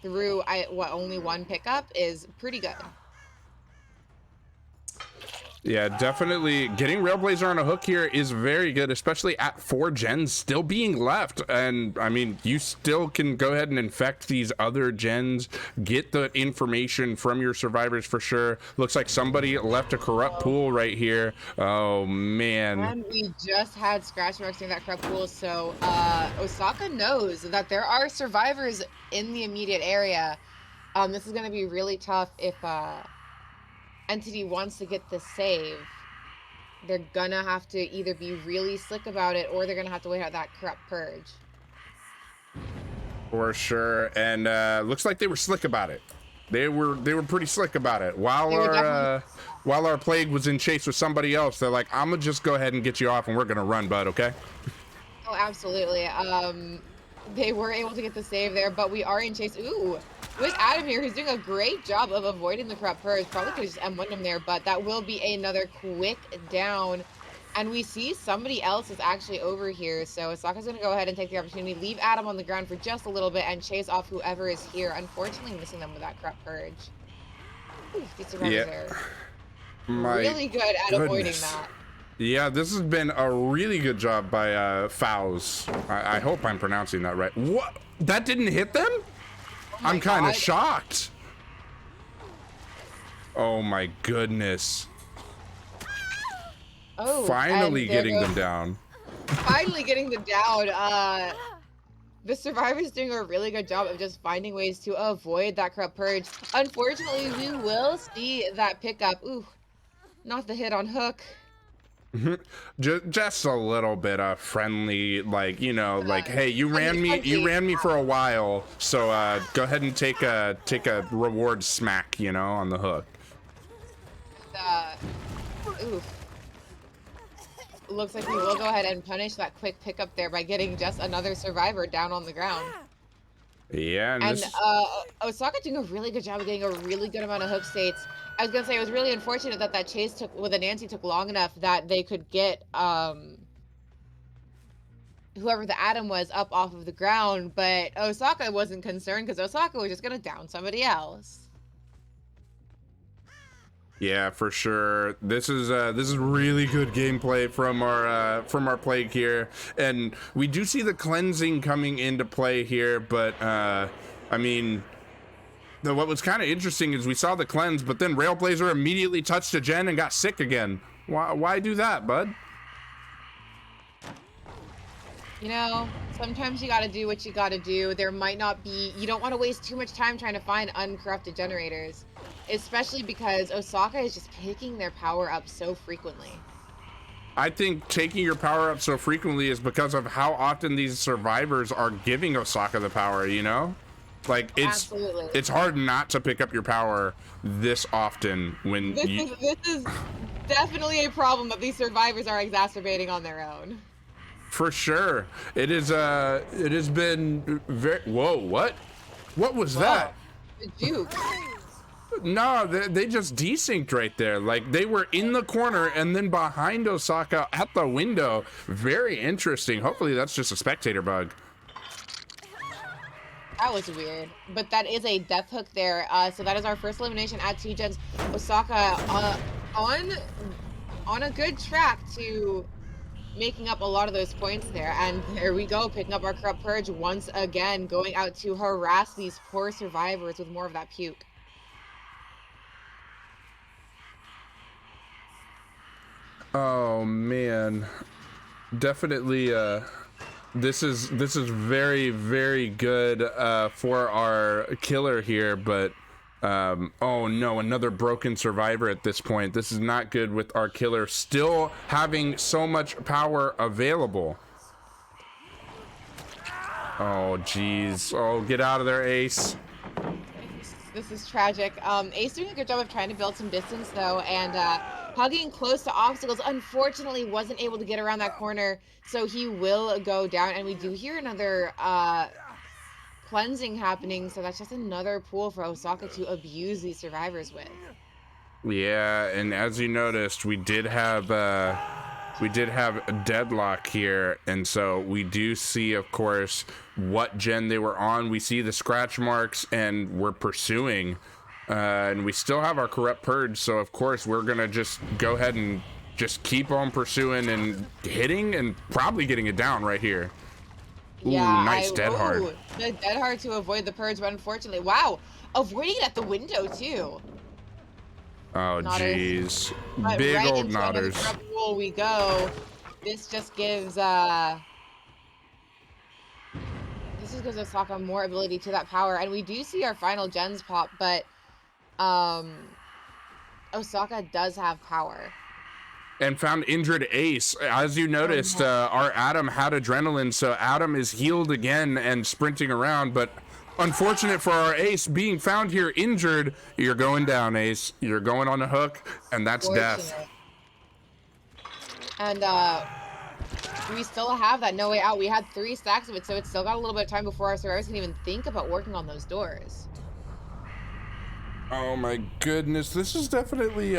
through only 1 pickup is pretty good. Yeah, definitely getting Railblazer on a hook here is very good, especially at 4 gens still being left. And I mean, you still can go ahead and infect these other gens, get the information from your survivors for sure. Looks like somebody left a corrupt pool right here. Oh man. And we just had scratch marks in that corrupt pool, so Osaka knows that there are survivors in the immediate area. This is going to be really tough if Entity wants to get the save. They're gonna have to either be really slick about it or they're gonna have to wait out that corrupt purge. For sure. And looks like they were slick about it. They were pretty slick about it. While our plague was in chase with somebody else, they're like, I'm gonna just go ahead and get you off and we're gonna run, bud, okay? Oh, absolutely. They were able to get the save there, but we are in chase. Ooh, with Adam here, who's doing a great job of avoiding the corrupt purge. Probably could have just M1'd him there, but that will be another quick down. And we see somebody else is actually over here, so Osaka's going to go ahead and take the opportunity, leave Adam on the ground for just a little bit, and chase off whoever is here. Unfortunately, missing them with that corrupt purge. Ooh, these survivors are really good at avoiding that. Yeah, this has been a really good job by Fowls. I hope I'm pronouncing that right. What? That didn't hit them? Oh I'm kind of shocked. Oh my goodness. Oh, finally getting them down. Finally getting them down. The survivor's doing a really good job of just finding ways to avoid that corrupt purge. Unfortunately, we will see that pickup. Ooh, not the hit on hook. Just a little bit of friendly, like, you know, like, hey, you ran me for a while, so go ahead and take a reward smack, you know, on the hook. Oof. Looks like we will go ahead and punish that quick pickup there by getting just another survivor down on the ground. Yeah, and Osaka doing a really good job of getting a really good amount of hook states. I was gonna say it was really unfortunate that that chase with a Nancy took long enough that they could get whoever the Atom was up off of the ground, but Osaka wasn't concerned because Osaka was just gonna down somebody else. Yeah, for sure. This is really good gameplay from our plague here, and we do see the cleansing coming into play here. But I mean, what was kind of interesting is we saw the cleanse, but then Railblazer immediately touched a gen and got sick again. Why do that, bud? You know, sometimes you gotta do what you gotta do. There might not be, you don't want to waste too much time trying to find uncorrupted generators, especially because Osaka is just picking their power up so frequently. I think taking your power up so frequently is because of how often these survivors are giving Osaka the power, you know? Like, it's hard not to pick up your power this often when this is definitely a problem that these survivors are exacerbating on their own. For sure. It has been very... Whoa, what? What was that? The juke. No, they just desynced right there. Like, they were in the corner and then behind Osaka at the window. Very interesting. Hopefully that's just a spectator bug. That was weird, but that is a death hook there. So that is our first elimination at 2 gens. Osaka on on a good track to making up a lot of those points there. And there we go, picking up our Corrupt Purge once again, going out to harass these poor survivors with more of that puke. Oh man, definitely. This is very very good for our killer here, but oh no, another broken survivor at this point. This is not good with our killer still having so much power available. Oh geez, oh get out of there, Ace. This is tragic. Ace doing a good job of trying to build some distance though, and hugging close to obstacles. Unfortunately, wasn't able to get around that corner, so he will go down. And we do hear another cleansing happening, so that's just another pool for Osaka to abuse these survivors with. Yeah, and as you noticed, we did have a deadlock here, and so we do see, of course, what gen they were on. We see the scratch marks, and we're pursuing, and we still have our Corrupt Purge, so of course we're gonna just go ahead and just keep on pursuing and hitting and probably getting it down right here. Ooh, Yeah, nice dead hard. The dead hard to avoid the purge, but unfortunately, wow, avoiding it at the window too. Oh jeez, big right old into another nodders. corrupt pool we go. This just gives Osaka more ability to that power, and we do see our final gens pop, but Osaka does have power. And found injured Ace. As you noticed, our Adam had adrenaline, so Adam is healed again and sprinting around, but unfortunate for our Ace being found here injured. You're going down, Ace. You're going on a hook, and that's death. And we still have that no way out. We had 3 stacks of it, so it's still got a little bit of time before our survivors can even think about working on those doors. Oh my goodness, this is definitely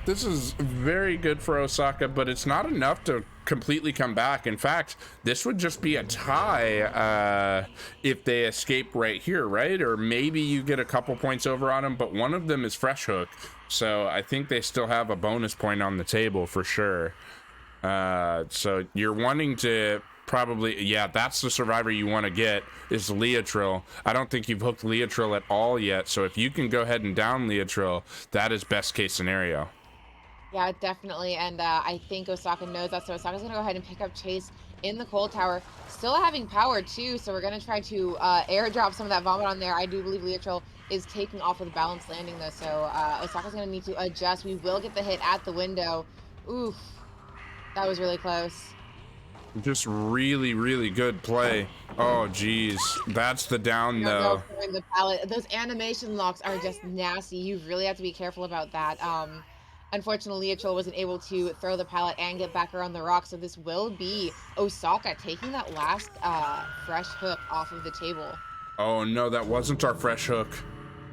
this is very good for Osaka, but it's not enough to completely come back. In fact, this would just be a tie if they escape right here, right? Or maybe you get a couple points over on them, but one of them is fresh hook, so I think they still have a bonus point on the table for sure. So you're wanting to probably, yeah, that's the survivor you want to get, is Leotril. I don't think you've hooked Leotril at all yet, so if you can go ahead and down Leotril, that is best case scenario. Yeah, definitely, and I think Osaka knows that, so Osaka's gonna go ahead and pick up Chase in the cold tower, still having power too, so we're gonna try to airdrop some of that vomit on there. I do believe Leotril is taking off with balanced landing though, so Osaka's gonna need to adjust. We will get the hit at the window. Oof, that was really close. Just really, really good play. Oh, geez. That's the down, though. The pallet. Those animation locks are just nasty. You really have to be careful about that. Unfortunately, Leotril wasn't able to throw the pallet and get back around the rock, so this will be Osaka taking that last fresh hook off of the table. Oh, no, that wasn't our fresh hook.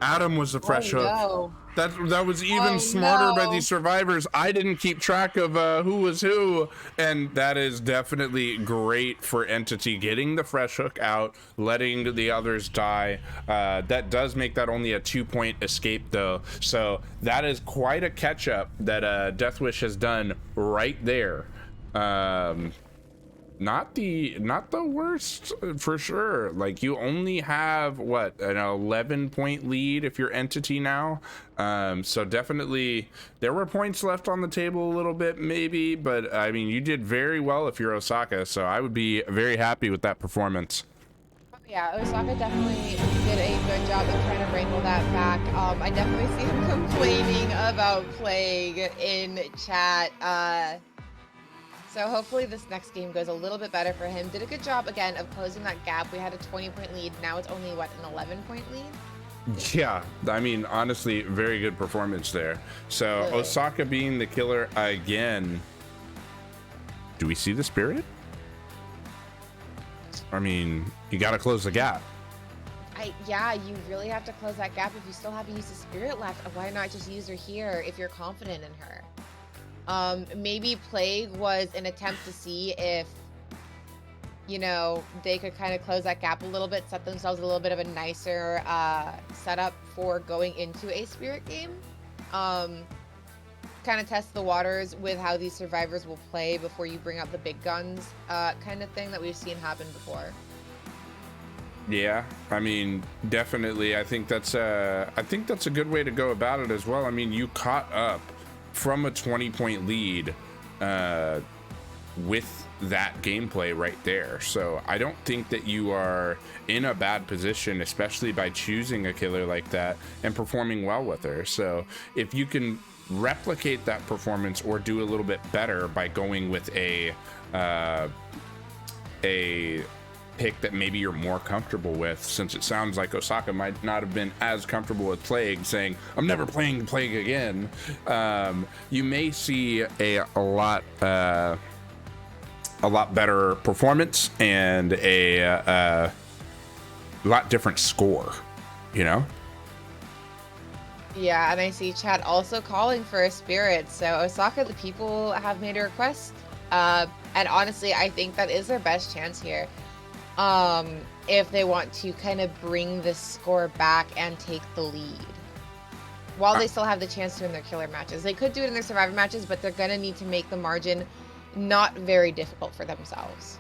Adam was the fresh hook. No. That was even smarter by these survivors. I didn't keep track of who was who, and that is definitely great for Entity getting the fresh hook out, letting the others die. That does make that only a 2-point escape though, so that is quite a catch up that Deathwish has done right there. Not the worst for sure. Like, you only have what, an 11-point lead if you're Entity now, so definitely there were points left on the table a little bit maybe, but I mean, you did very well if you're Osaka, so I would be very happy with that performance. Yeah, Osaka definitely did a good job of trying to wrangle that back. I definitely see him complaining about Plague in chat. So hopefully this next game goes a little bit better for him. Did a good job, again, of closing that gap. We had a 20-point lead. Now it's only, what, an 11-point lead? Yeah, I mean, honestly, very good performance there. So really? Osaka being the killer again. Do we see the spirit? I mean, you got to close the gap. Yeah, you really have to close that gap. If you still have to use the spirit left, why not just use her here if you're confident in her? Maybe Plague was an attempt to see if you know, they could kind of close that gap a little bit, set themselves a little bit of a nicer setup for going into a spirit game. Kind of test the waters with how these survivors will play before you bring out the big guns, kind of thing that we've seen happen before. Yeah, I mean, definitely. I think that's a good way to go about it as well. I mean, you caught up from a 20-point lead with that gameplay right there. So I don't think that you are in a bad position, especially by choosing a killer like that and performing well with her. So if you can replicate that performance or do a little bit better by going with a pick that maybe you're more comfortable with, since it sounds like Osaka might not have been as comfortable with Plague, saying I'm never playing Plague again, you may see a lot better performance and a lot different score, you know. Yeah, and I see chat also calling for a spirit. So Osaka, the people have made a request, and honestly I think that is their best chance here. If they want to kind of bring the score back and take the lead, while they still have the chance to win their killer matches. They could do it in their survivor matches, but they're gonna need to make the margin not very difficult for themselves.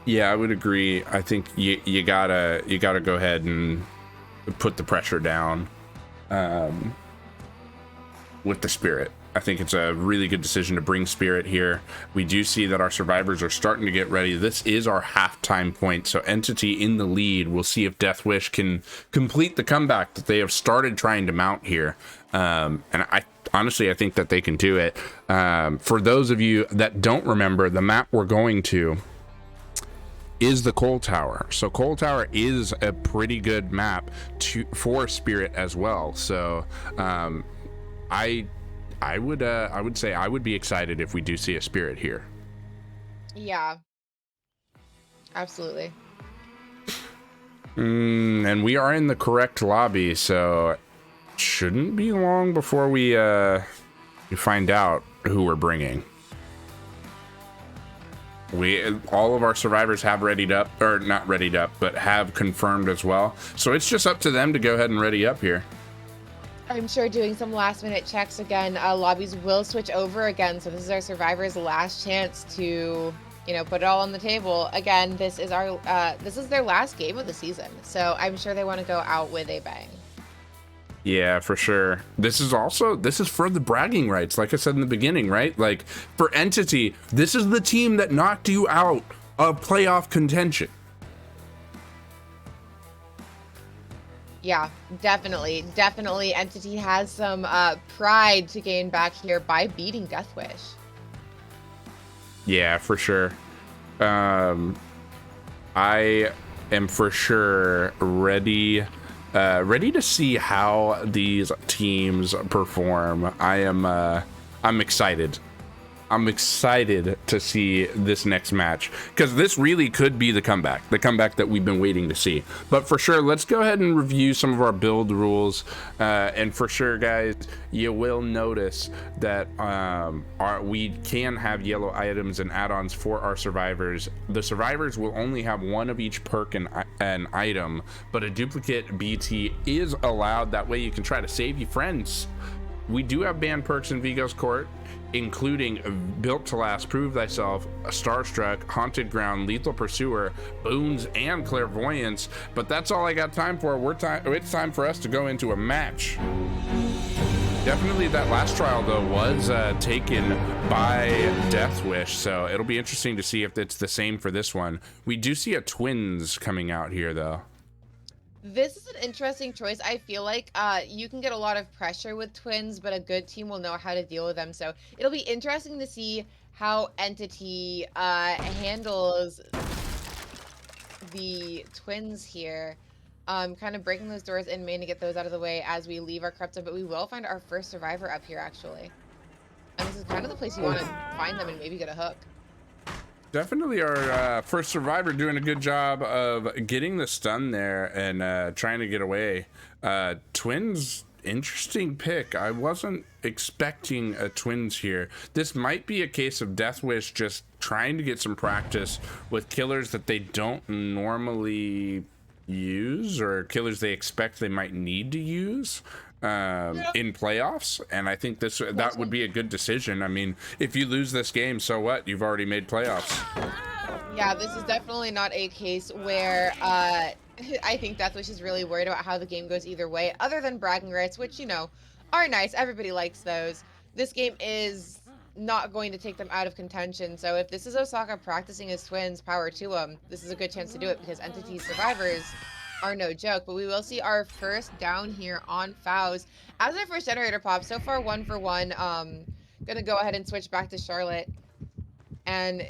Yeah, I would agree. I think you gotta go ahead and put the pressure down with the spirit. I think it's a really good decision to bring spirit here. We do see that our survivors are starting to get ready. This is our halftime point, so Entity in the lead. We'll see if Deathwish can complete the comeback that they have started trying to mount here. And I honestly think that they can do it. For those of you that don't remember, the map we're going to is the Coal Tower. So Coal Tower is a pretty good map for spirit as well. So I would say I would be excited if we do see a spirit here. Yeah, absolutely. And we are in the correct lobby, so it shouldn't be long before we find out who we're bringing. All of our survivors have readied up, or not readied up, but have confirmed as well. So it's just up to them to go ahead and ready up here. I'm sure doing some last minute checks again. Lobbies will switch over again, so this is our survivors' last chance to, you know, put it all on the table. Again, this is their last game of the season, so I'm sure they want to go out with a bang. Yeah, for sure. This is for the bragging rights, like I said in the beginning, right? Like, for Entity, this is the team that knocked you out of playoff contention. Yeah, definitely. Entity has some pride to gain back here by beating Deathwish. Yeah, for sure. I am for sure ready to see how these teams perform. I'm excited. I'm excited to see this next match, because this really could be the comeback that we've been waiting to see. But for sure, let's go ahead and review some of our build rules. And for sure, guys, you will notice that we can have yellow items and add-ons for our survivors. The survivors will only have one of each perk and an item, but a duplicate BT is allowed. That way you can try to save your friends. We do have banned perks in Vigo's Court, including Built to Last, Prove Thyself, Starstruck, Haunted Ground, Lethal Pursuer, Boons, and Clairvoyance. But that's all I got time for. It's time for us to go into a match. Definitely that last trial, though, was taken by Deathwish, so it'll be interesting to see if it's the same for this one. We do see a Twins coming out here, though. This is an interesting choice. I feel like you can get a lot of pressure with Twins, but a good team will know how to deal with them. So it'll be interesting to see how Entity handles the Twins here. Kind of breaking those doors in main to get those out of the way as we leave our Corrupted, but we will find our first survivor up here, actually. And this is kind of the place you want to find them and maybe get a hook. Definitely our first survivor doing a good job of getting the stun there and trying to get away. Twins interesting pick. I wasn't expecting a twins here. This might be a case of Deathwish just trying to get some practice with killers that they don't normally use, or killers they expect they might need to use in playoffs. And I think that would be a good decision. I mean, if you lose this game, so what? You've already made playoffs. Yeah, this is definitely not a case where I think Deathwish is really worried about how the game goes either way, other than bragging rights, which, you know, are nice. Everybody likes those. This game is not going to take them out of contention. So if this is Osaka practicing his twins, power to him. This is a good chance to do it because Entity survivors are no joke. But we will see our first down here on Faust. As our first generator pops, so far 1 for 1. Gonna go ahead and switch back to Charlotte. And,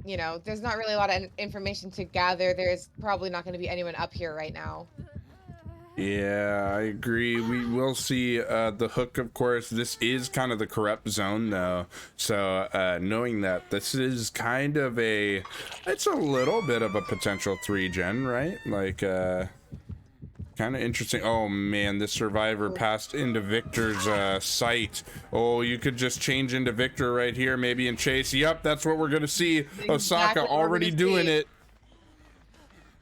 you know, there's not really a lot of information to gather. There's probably not going to be anyone up here right now. Yeah, I agree. We will see the hook, of course. This is kind of the corrupt zone, though. So knowing that this is kind of it's a little bit of a potential 3-gen, right? Like, kind of interesting. Oh, man, this survivor passed into Victor's sight. Oh, you could just change into Victor right here, maybe, and chase. Yep, that's what we're going to see. Exactly. Osaka already doing it.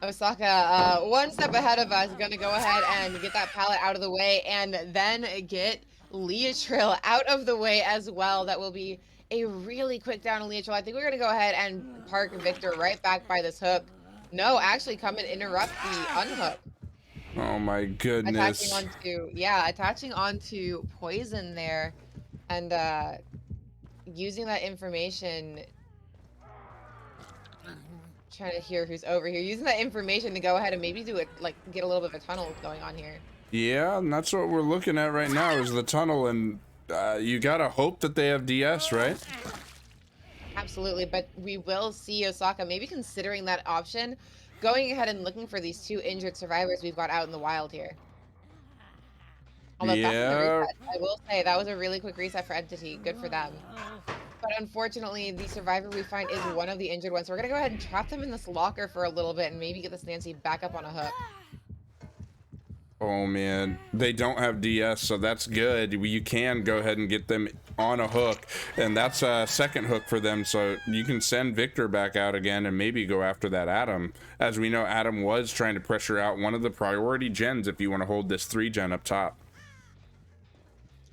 Osaka, one step ahead of us, gonna go ahead and get that pallet out of the way and then get Leotrill out of the way as well. That will be a really quick down on Leotrill. I think we're gonna go ahead and park Victor right back by this hook. No, actually come and interrupt the unhook. Oh my goodness. Attaching onto poison there and using that information. Trying to hear who's over here, using that information to go ahead and maybe do it, like get a little bit of a tunnel going on here. Yeah, and that's what we're looking at right now is the tunnel, and you gotta hope that they have DS, right? Absolutely, but we will see Osaka maybe considering that option, going ahead and looking for these 2 injured survivors we've got out in the wild here. Although yeah, I will say that was a really quick reset for Entity. Good for them. But unfortunately, the survivor we find is one of the injured ones. So we're going to go ahead and trap them in this locker for a little bit and maybe get this Nancy back up on a hook. Oh, man. They don't have DS, so that's good. You can go ahead and get them on a hook, and that's a second hook for them, so you can send Victor back out again and maybe go after that Adam. As we know, Adam was trying to pressure out one of the priority gens if you want to hold this 3-gen up top.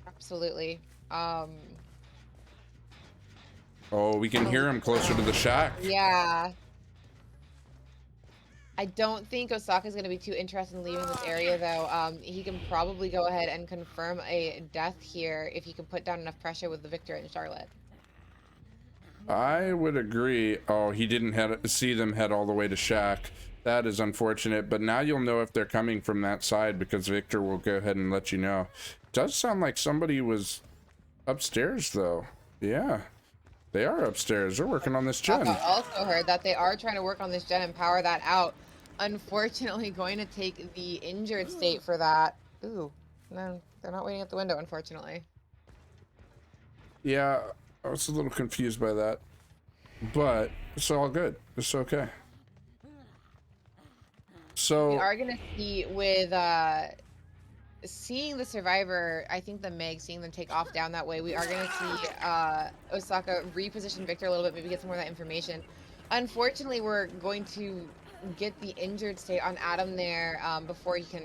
Absolutely. Oh, we can hear him closer to the shack. Yeah. I don't think Osaka's going to be too interested in leaving this area, though. He can probably go ahead and confirm a death here if he can put down enough pressure with the Victor and Charlotte. I would agree. Oh, he didn't see them head all the way to shack. That is unfortunate, but now you'll know if they're coming from that side because Victor will go ahead and let you know. Does sound like somebody was upstairs, though. Yeah. They are upstairs. They're working on this gen. I also heard that they are trying to work on this gen and power that out. Unfortunately, going to take the injured state for that. Ooh, no, they're not waiting at the window, unfortunately. Yeah, I was a little confused by that. But it's all good. It's okay. So we are going to see with seeing the survivor, I think the Meg, seeing them take off down that way, we are going to see Osaka reposition Victor a little bit, maybe get some more of that information. Unfortunately, we're going to get the injured state on Adam there before he can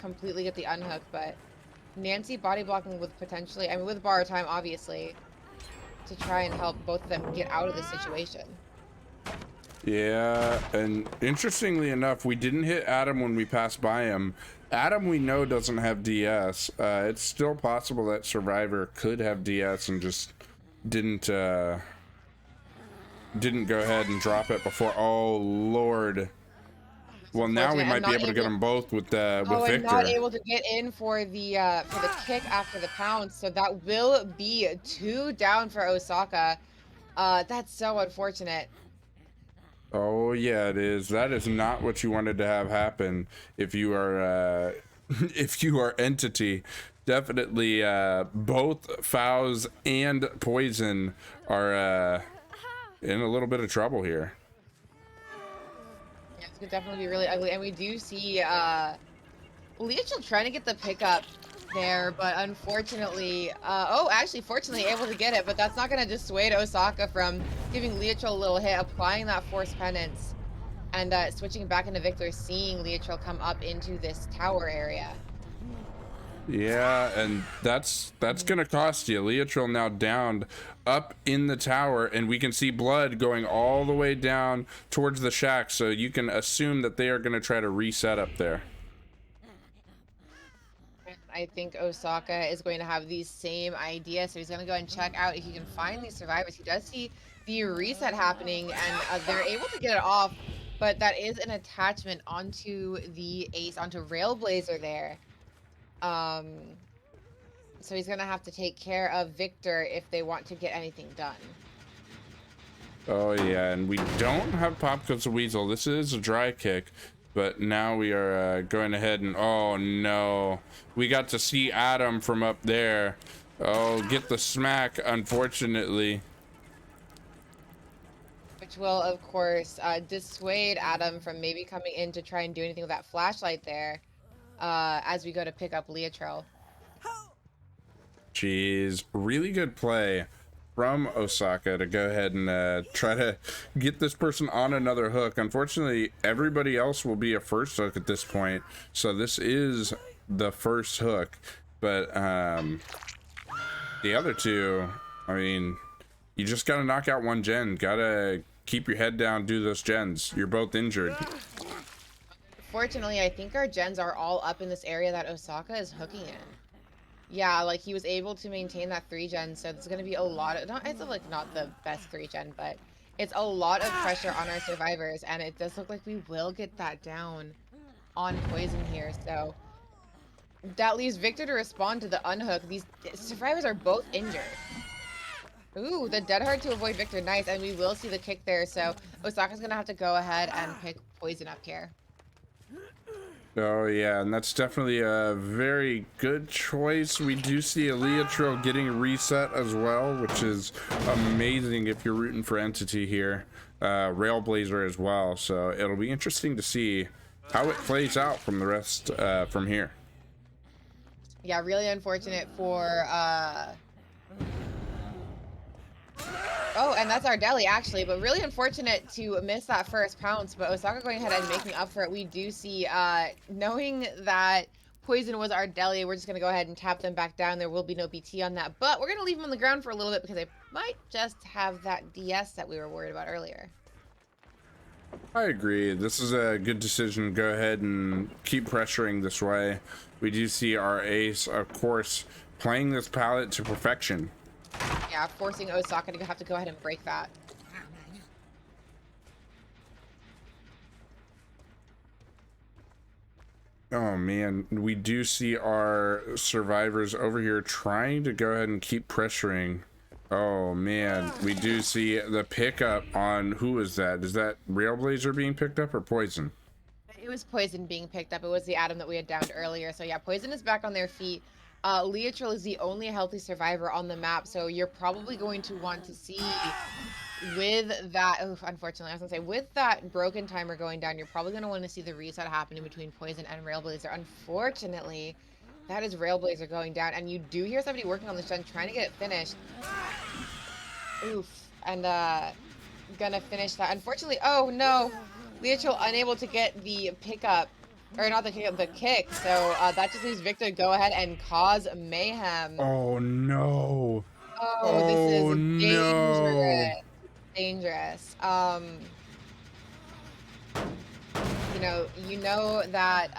completely get the unhook, but Nancy body blocking with potentially, I mean, with borrow time, obviously, to try and help both of them get out of this situation. Yeah, and interestingly enough, we didn't hit Adam when we passed by him. Adam, we know, doesn't have DS. It's still possible that Survivor could have DS and just didn't go ahead and drop it before. Oh, Lord. Well, now we might be able to get them both with Victor. And not able to get in for the kick after the pounce. So that will be 2 down for Osaka. That's so unfortunate. Oh yeah, it is. That is not what you wanted to have happen if you are if you are Entity. Definitely both Fouls and Poison are in a little bit of trouble here. Yeah, it's gonna definitely be really ugly. And we do see Leochel trying to get the pickup there, but unfortunately, actually, fortunately able to get it, but that's not going to dissuade Osaka from giving Leochel a little hit, applying that Force Penance, and switching back into Victor, seeing Leochel come up into this tower area. Yeah, and that's gonna cost you. Leotril now downed up in the tower, and we can see blood going all the way down towards the shack, so you can assume that they are gonna try to reset up there. I think Osaka is going to have the same idea, so he's going to go and check out if he can find these survivors. He does see the reset happening, and they're able to get it off, but that is an attachment onto the Ace, onto Railblazer there. So he's going to have to take care of Victor if they want to get anything done. Oh yeah, and we don't have Popcoats a Weasel. This is a dry kick, but now we are going ahead and, oh no, we got to see Adam from up there. Oh, get the smack, unfortunately. Which will, of course, dissuade Adam from maybe coming in to try and do anything with that flashlight there as we go to pick up Leotril. Jeez, really good play from Osaka to go ahead and try to get this person on another hook. Unfortunately, everybody else will be a first hook at this point, so this is the first hook, but the other two, I mean, you just gotta knock out one gen, gotta keep your head down, do those gens. You're both injured. Fortunately, I think our gens are all up in this area that Osaka is hooking in. Yeah, like he was able to maintain that 3-gen, so there's going to be a lot of, it's like not the best 3-gen, but it's a lot of pressure on our survivors, and it does look like we will get that down on Poison here, so that leaves Victor to respond to the unhook. These survivors are both injured. Ooh, the dead hard to avoid Victor, nice, and we will see the kick there, so Osaka's going to have to go ahead and pick Poison up here. Oh yeah, and that's definitely a very good choice. We do see a Leotril getting reset as well, which is amazing if you're rooting for Entity here. Railblazer as well, so it'll be interesting to see how it plays out from the rest from here. Yeah, really unfortunate for oh, and that's our deli actually, but really unfortunate to miss that first pounce, but Osaka going ahead and making up for it. We do see, knowing that Poison was our deli, we're just going to go ahead and tap them back down. There will be no BT on that, but we're going to leave them on the ground for a little bit because they might just have that DS that we were worried about earlier. I agree. This is a good decision. Go ahead and keep pressuring this way. We do see our ace, of course, playing this pallet to perfection. Yeah, forcing Osaka to have to go ahead and break that. Oh man, we do see our survivors over here trying to go ahead and keep pressuring. Oh man, we do see the pickup on, who is that? Is that Railblazer being picked up or Poison? It was Poison being picked up. It was the Adam that we had downed earlier. So yeah, Poison is back on their feet. Leotril is the only healthy survivor on the map, so you're probably going to want to see with that, unfortunately, I was gonna say, with that broken timer going down, you're probably gonna want to see the reset happening between Poison and Railblazer. Unfortunately, that is Railblazer going down, and you do hear somebody working on the gen trying to get it finished. Oof, and gonna finish that. Unfortunately, oh no, Leotril unable to get the pickup. Or not the kick, the kick. So that just leaves Victor to go ahead and cause mayhem. Oh no. Oh, this is dangerous. No. Dangerous. You know that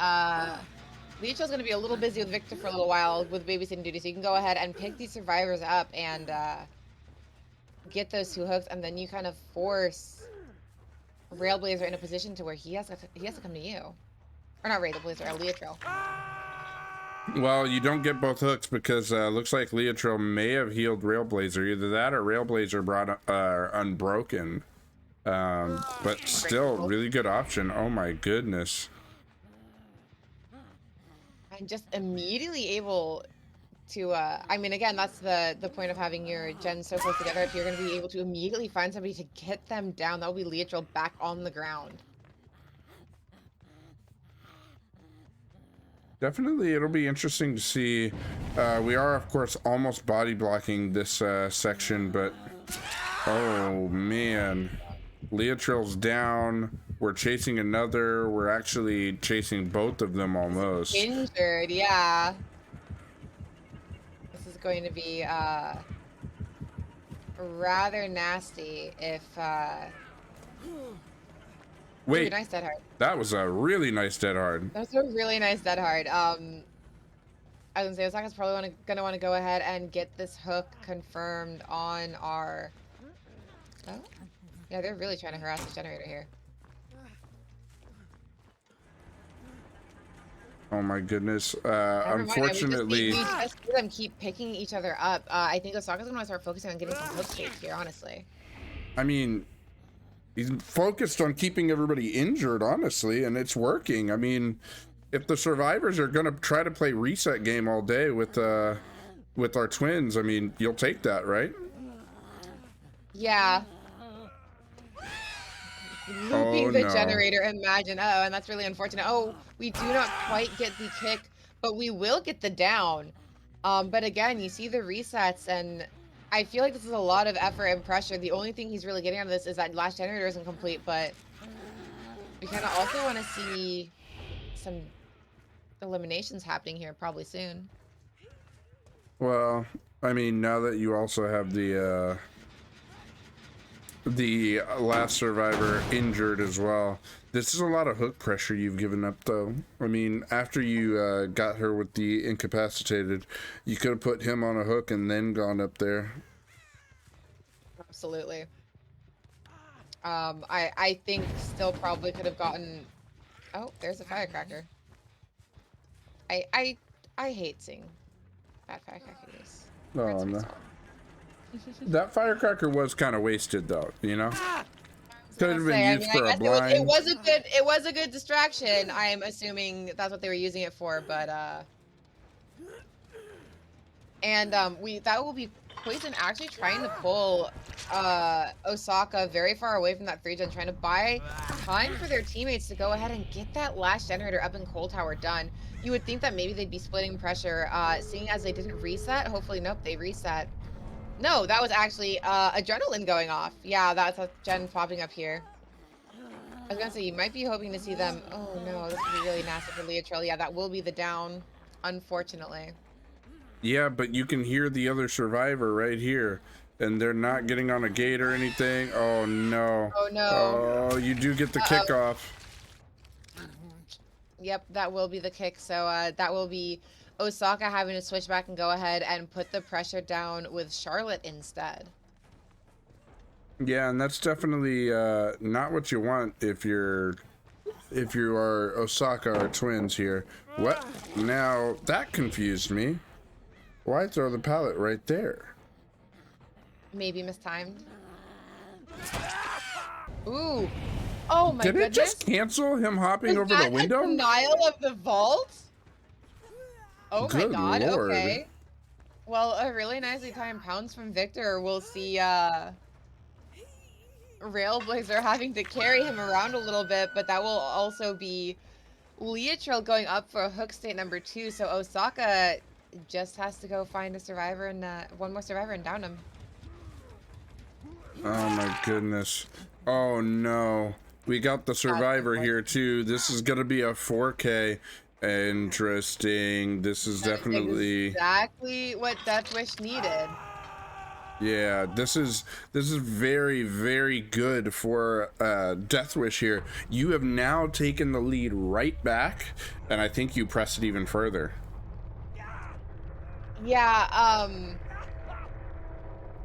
Leochil's gonna be a little busy with Victor for a little while with babysitting duty, so you can go ahead and pick these survivors up and get those 2 hooks, and then you kind of force Railblazer in a position to where he has to come to you. Or not Railblazer, Leotril. Well, you don't get both hooks because looks like Leotril may have healed Railblazer. Either that or Railblazer brought Unbroken. But still, really good option. Oh my goodness. I'm just immediately able to, I mean, again, that's the point of having your gens so close together. If you're going to be able to immediately find somebody to get them down, that will be Leotril back on the ground. Definitely, it'll be interesting to see. We are, of course, almost body blocking this section, but oh man, Leotrill's down. We're chasing another. We're actually chasing both of them almost. Injured, yeah. This is going to be rather nasty if Wait, ooh, nice dead hard. That was a really nice dead hard. That was a really nice dead hard. I was gonna say Osaka's probably gonna want to go ahead and get this hook confirmed on our. Oh, yeah, they're really trying to harass the generator here. Oh my goodness. Unfortunately, we just see them keep picking each other up. I think Osaka's gonna start focusing on getting some hook states here, honestly. I mean, he's focused on keeping everybody injured, honestly, and it's working. I mean, if the survivors are gonna try to play reset game all day with our twins, I mean, you'll take that, right? Yeah. Looping the generator, imagine. Oh, and that's really unfortunate. Oh, we do not quite get the kick, but we will get the down. But again, you see the resets, and I feel like this is a lot of effort and pressure. The only thing he's really getting out of this is that last generator isn't complete, but we kind of also want to see some eliminations happening here probably soon. Well, I mean, now that you also have the last survivor injured as well, this is a lot of hook pressure you've given up, though. I mean, after you got her with the incapacitated, you could have put him on a hook and then gone up there. Absolutely. I think still probably could have gotten. Oh, there's a firecracker. I hate seeing bad firecracker use. Oh no. That firecracker was kind of wasted, though. You know, could have been used for a blind. It was a good distraction. I'm assuming that's what they were using it for, but that will be Poison actually trying to pull Osaka very far away from that 3-gen, trying to buy time for their teammates to go ahead and get that last generator up in Cold Tower done. You would think that maybe they'd be splitting pressure, seeing as they didn't reset. Hopefully, nope, they reset. No, that was actually adrenaline going off. Yeah, that's a gen popping up here. I was gonna say, you might be hoping to see them. Oh no, this would be really nasty for Leotrill. Yeah, that will be the down, unfortunately. Yeah, but you can hear the other survivor right here, and they're not getting on a gate or anything. Oh no. Oh no. Oh, you do get the kickoff. Yep, that will be the kick. So that will be Osaka having to switch back and go ahead and put the pressure down with Charlotte instead. Yeah, and that's definitely not what you want if you are Osaka or twins here. What? Now that confused me. Why throw the pallet right there? Maybe mistimed. Ooh. Oh my goodness. Did it just cancel him hopping over the window? Denial of the vault? Oh my Good god, Lord. okay. Well, a really nicely timed pounce from Victor. We'll see Railblazer having to carry him around a little bit, but that will also be Leotrill going up for a hook state number 2, so Osaka just has to go find a survivor and one more survivor and down him. Oh my goodness. Oh no. We got the survivor here too. This is gonna be a 4K. Interesting. This is definitely exactly what Deathwish needed. Yeah, this is very, very good for Deathwish here. You have now taken the lead right back, and I think you press it even further. Yeah,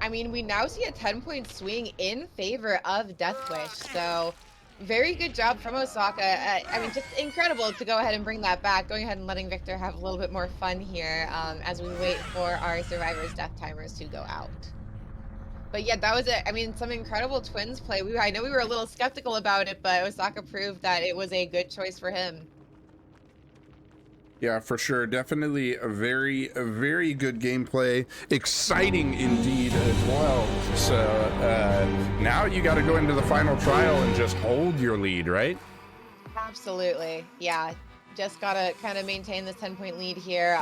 I mean, we now see a 10-point swing in favor of Deathwish, so very good job from Osaka. I mean, just incredible to go ahead and bring that back, going ahead and letting Victor have a little bit more fun here as we wait for our survivors' death timers to go out. But yeah, that was it. I mean, some incredible twins play. I know we were a little skeptical about it, but Osaka proved that it was a good choice for him. Yeah, for sure. Definitely a very good gameplay. Exciting indeed as well. So now you got to go into the final trial and just hold your lead, right? Absolutely. Yeah. just gotta kind of maintain this 10-point lead here.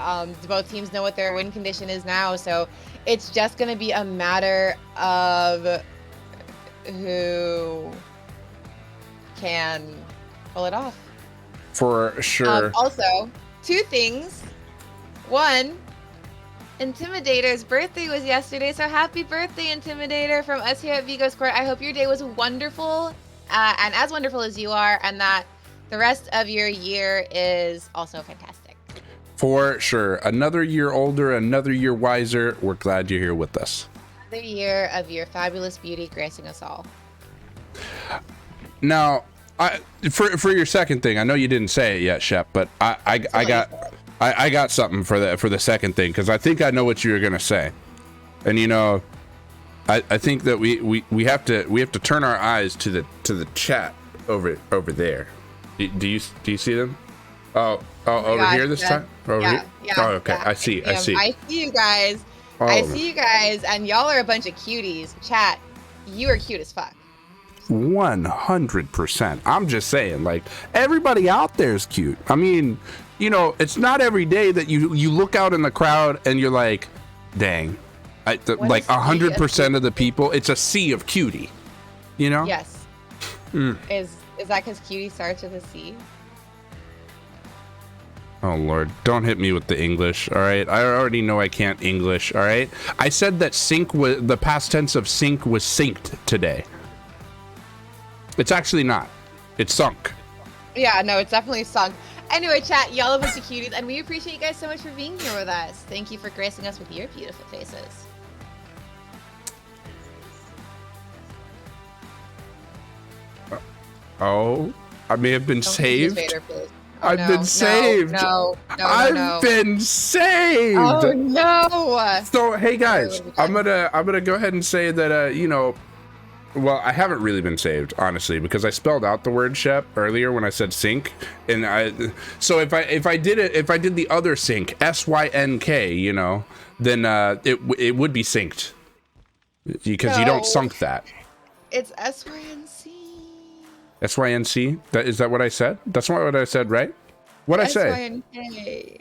Both teams know what their win condition is now, so it's just gonna be a matter of who can pull it off. For sure. Also, 2 things. One, Intimidator's birthday was yesterday, so happy birthday, Intimidator, from us here at Vigo's Court. I hope your day was wonderful, and as wonderful as you are, and that the rest of your year is also fantastic. For sure. Another year older, another year wiser. We're glad you're here with us. Another year of your fabulous beauty gracing us all. Now, for your second thing, I know you didn't say it yet, Shep, but I got something for the second thing, because I think I know what you were gonna say, and you know, I think that we have to turn our eyes to the chat over there. Do you see them? Oh, over here this time? Over here? Yeah. Oh, okay. Yeah. I see you guys. Oh. I see you guys, and y'all are a bunch of cuties. Chat, you are cute as fuck. 100%. I'm just saying, like, everybody out there is cute. I mean, you know, it's not every day that you look out in the crowd and you're like, dang, like 100% of the people, it's a sea of cutie, you know? Yes. Is that because cutie starts with a C? Oh Lord, don't hit me with the English, all right? I already know I can't English, all right? I said that the past tense of sink was synced today. It's actually not. It's sunk. Yeah, no, it's definitely sunk. Anyway, chat, y'all are a bunch of cuties, and we appreciate you guys so much for being here with us. Thank you for gracing us with your beautiful faces. Oh, I may have been saved. Vader, please. I've been saved. No. I've been saved. Oh no. So hey guys, I'm gonna go ahead and say that you know, well, I haven't really been saved, honestly, because I spelled out the word Shep earlier when I said sink, and so if I did the other sink, S-Y-N-K, you know, then it would be synced, because you don't sunk that. It's S-Y-N-C. S-Y-N-C? Is that what I said? That's not what I said, right? What'd I say? S-Y-N-K.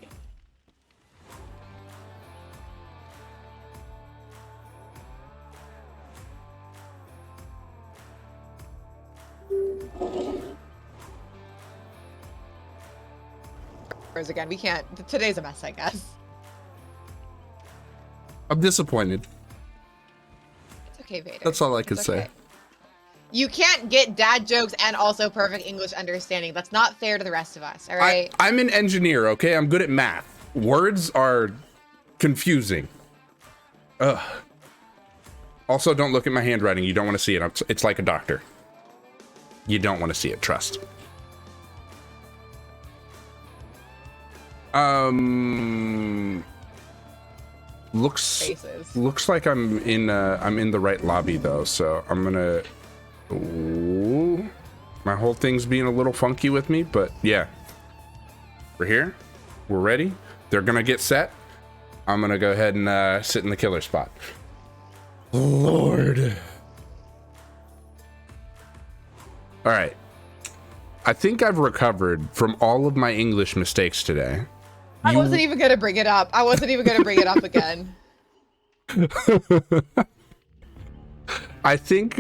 Again, we can't. Today's a mess, I guess. I'm disappointed. It's okay, Vader. That's all I could say. You can't get dad jokes and also perfect English understanding. That's not fair to the rest of us, all right? I'm an engineer, okay? I'm good at math. Words are confusing. Ugh. Also, don't look at my handwriting. You don't want to see it. It's like a doctor. You don't want to see it, trust. Looks like I'm in the right lobby though, so I'm gonna. Ooh, my whole thing's being a little funky with me, but yeah, we're here, we're ready. They're gonna get set. I'm gonna go ahead and sit in the killer spot. Lord. All right. I think I've recovered from all of my English mistakes today. I wasn't even gonna bring it up. I wasn't even gonna bring it up again. I think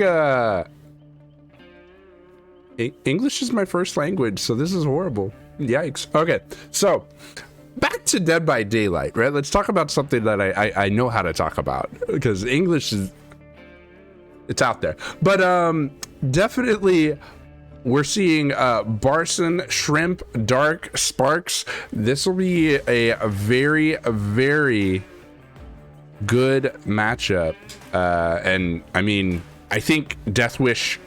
English is my first language, so this is horrible. Yikes. Okay, so back to Dead by Daylight, right? Let's talk about something that I know how to talk about, because English it's out there. But definitely we're seeing Barson, Shrimp, Dark, Sparks. This will be a very, very good matchup. And I mean, I think Deathwish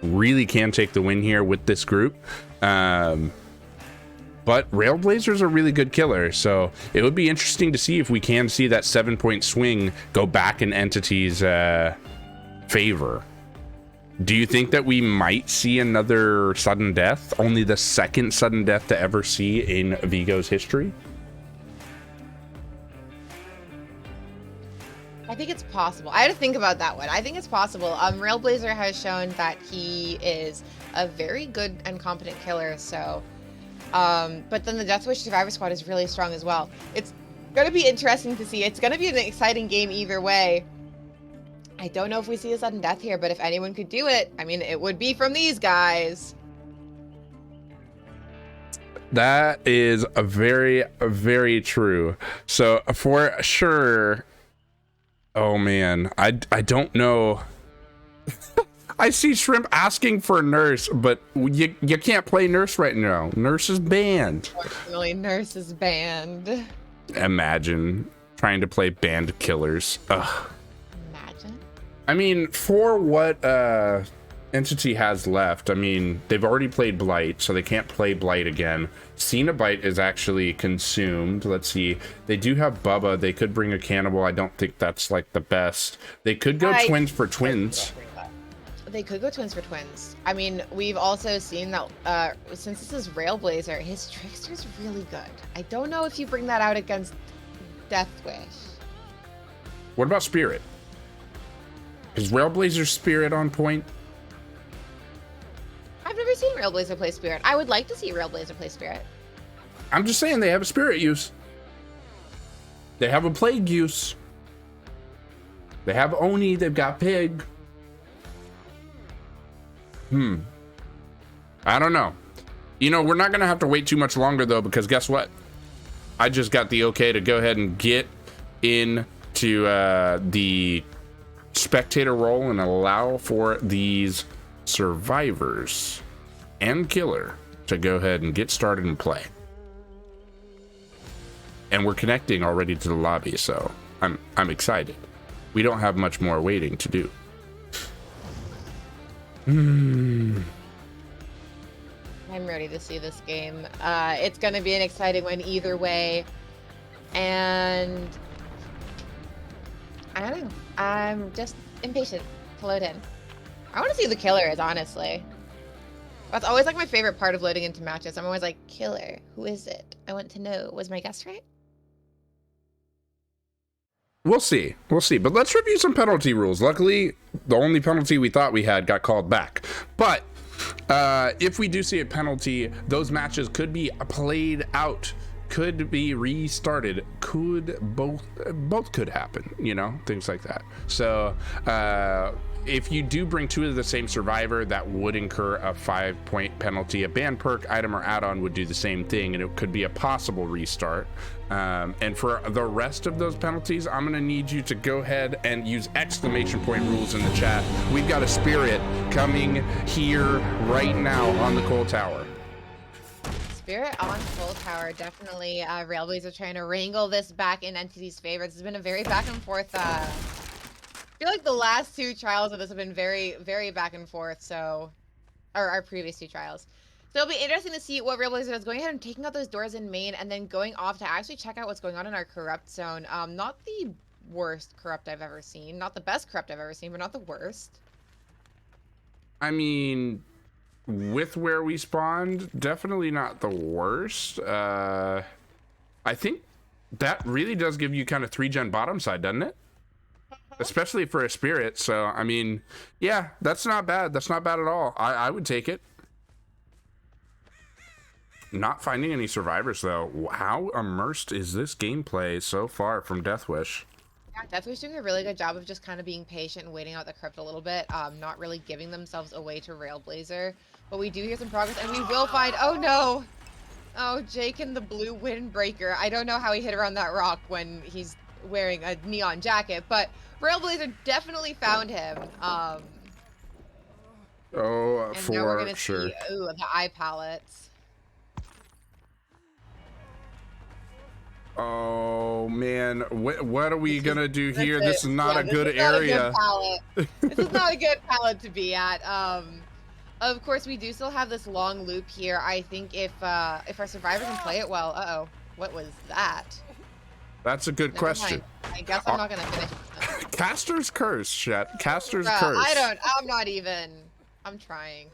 really can take the win here with this group. But Railblazer's a really good killer, so it would be interesting to see if we can see that 7-point swing go back in Entity's favor. Do you think that we might see another sudden death? Only the second sudden death to ever see in Vigo's history? I think it's possible. I had to think about that one. I think it's possible. Railblazer has shown that he is a very good and competent killer, so But then the Deathwish Survivor Squad is really strong as well. It's going to be interesting to see. It's going to be an exciting game either way. I don't know if we see a sudden death here, but if anyone could do it, I mean, it would be from these guys. That is a very true. So for sure, oh man, I don't know. I see Shrimp asking for Nurse, but you can't play Nurse right now. Nurse is banned. Unfortunately, Nurse is banned. Imagine trying to play banned killers. Ugh. Imagine. I mean, for what Entity has left, I mean, they've already played Blight, so they can't play Blight again. Cenobite is actually consumed. Let's see. They do have Bubba. They could bring a Cannibal. I don't think that's like the best. They could go Twins for Twins. They could go Twins for Twins. I mean, we've also seen that since this is Railblazer, his Trickster's really good. I don't know if you bring that out against Deathwish. What about Spirit? Is Railblazer's Spirit on point? I've never seen Railblazer play Spirit. I would like to see Railblazer play Spirit. I'm just saying they have a Spirit use. They have a Plague use. They have Oni. They've got Pig. I don't know. You know, we're not going to have to wait too much longer, though, because guess what? I just got the okay to go ahead and get into the spectator role and allow for these survivors and killer to go ahead and get started and play. And we're connecting already to the lobby, so I'm excited. We don't have much more waiting to do. I'm ready to see this game. It's going to be an exciting one either way. And I don't know. I'm just impatient to load in. I want to see who the killer is, honestly. That's always like my favorite part of loading into matches. I'm always like, killer, who is it? I want to know. Was my guess right? We'll see. We'll see. But let's review some penalty rules. Luckily, the only penalty we thought we had got called back. But if we do see a penalty, those matches could be played out, could be restarted, could both could happen, you know, things like that. So if you do bring two of the same survivor, that would incur a 5-point penalty. A ban perk, item, or add-on would do the same thing, and it could be a possible restart. And for the rest of those penalties, I'm going to need you to go ahead and use exclamation point rules in the chat. We've got a Spirit coming here right now on the Coal Tower. Spirit on Coal Tower, definitely. Railblazer trying to wrangle this back in Entity's favor. This has been a very back and forth. I feel like the last two trials of this have been very, very back and forth. So, or our previous two trials. So it'll be interesting to see what Railblazer does, going ahead and taking out those doors in main, and then going off to actually check out what's going on in our corrupt zone. Not the worst corrupt I've ever seen, not the best corrupt I've ever seen, but not the worst. I mean, with where we spawned, definitely not the worst. I think that really does give you kind of 3-gen bottom side, doesn't it? Especially for a Spirit. So, I mean, yeah, that's not bad. That's not bad at all. I would take it. Not finding any survivors, though. How immersed is this gameplay so far from Deathwish? Yeah, Deathwish doing a really good job of just kind of being patient and waiting out the crypt a little bit, not really giving themselves away to Railblazer. But we do hear some progress, and we will find... Oh, no! Oh, Jake and the blue windbreaker. I don't know how he hit around that rock when he's wearing a neon jacket, but Railblazer definitely found him. Oh, and now we're gonna sure. see, ooh, the eye palettes. Oh man, what are we gonna do here? This is not a good area. This is not a good palette to be at. Of course, we do still have this long loop here. I think if our survivor can play it well. Uh-oh, what was that? That's a good question. Mind. I guess I'm not gonna finish it. Caster's curse, chat. Caster's curse. I'm not even. I'm trying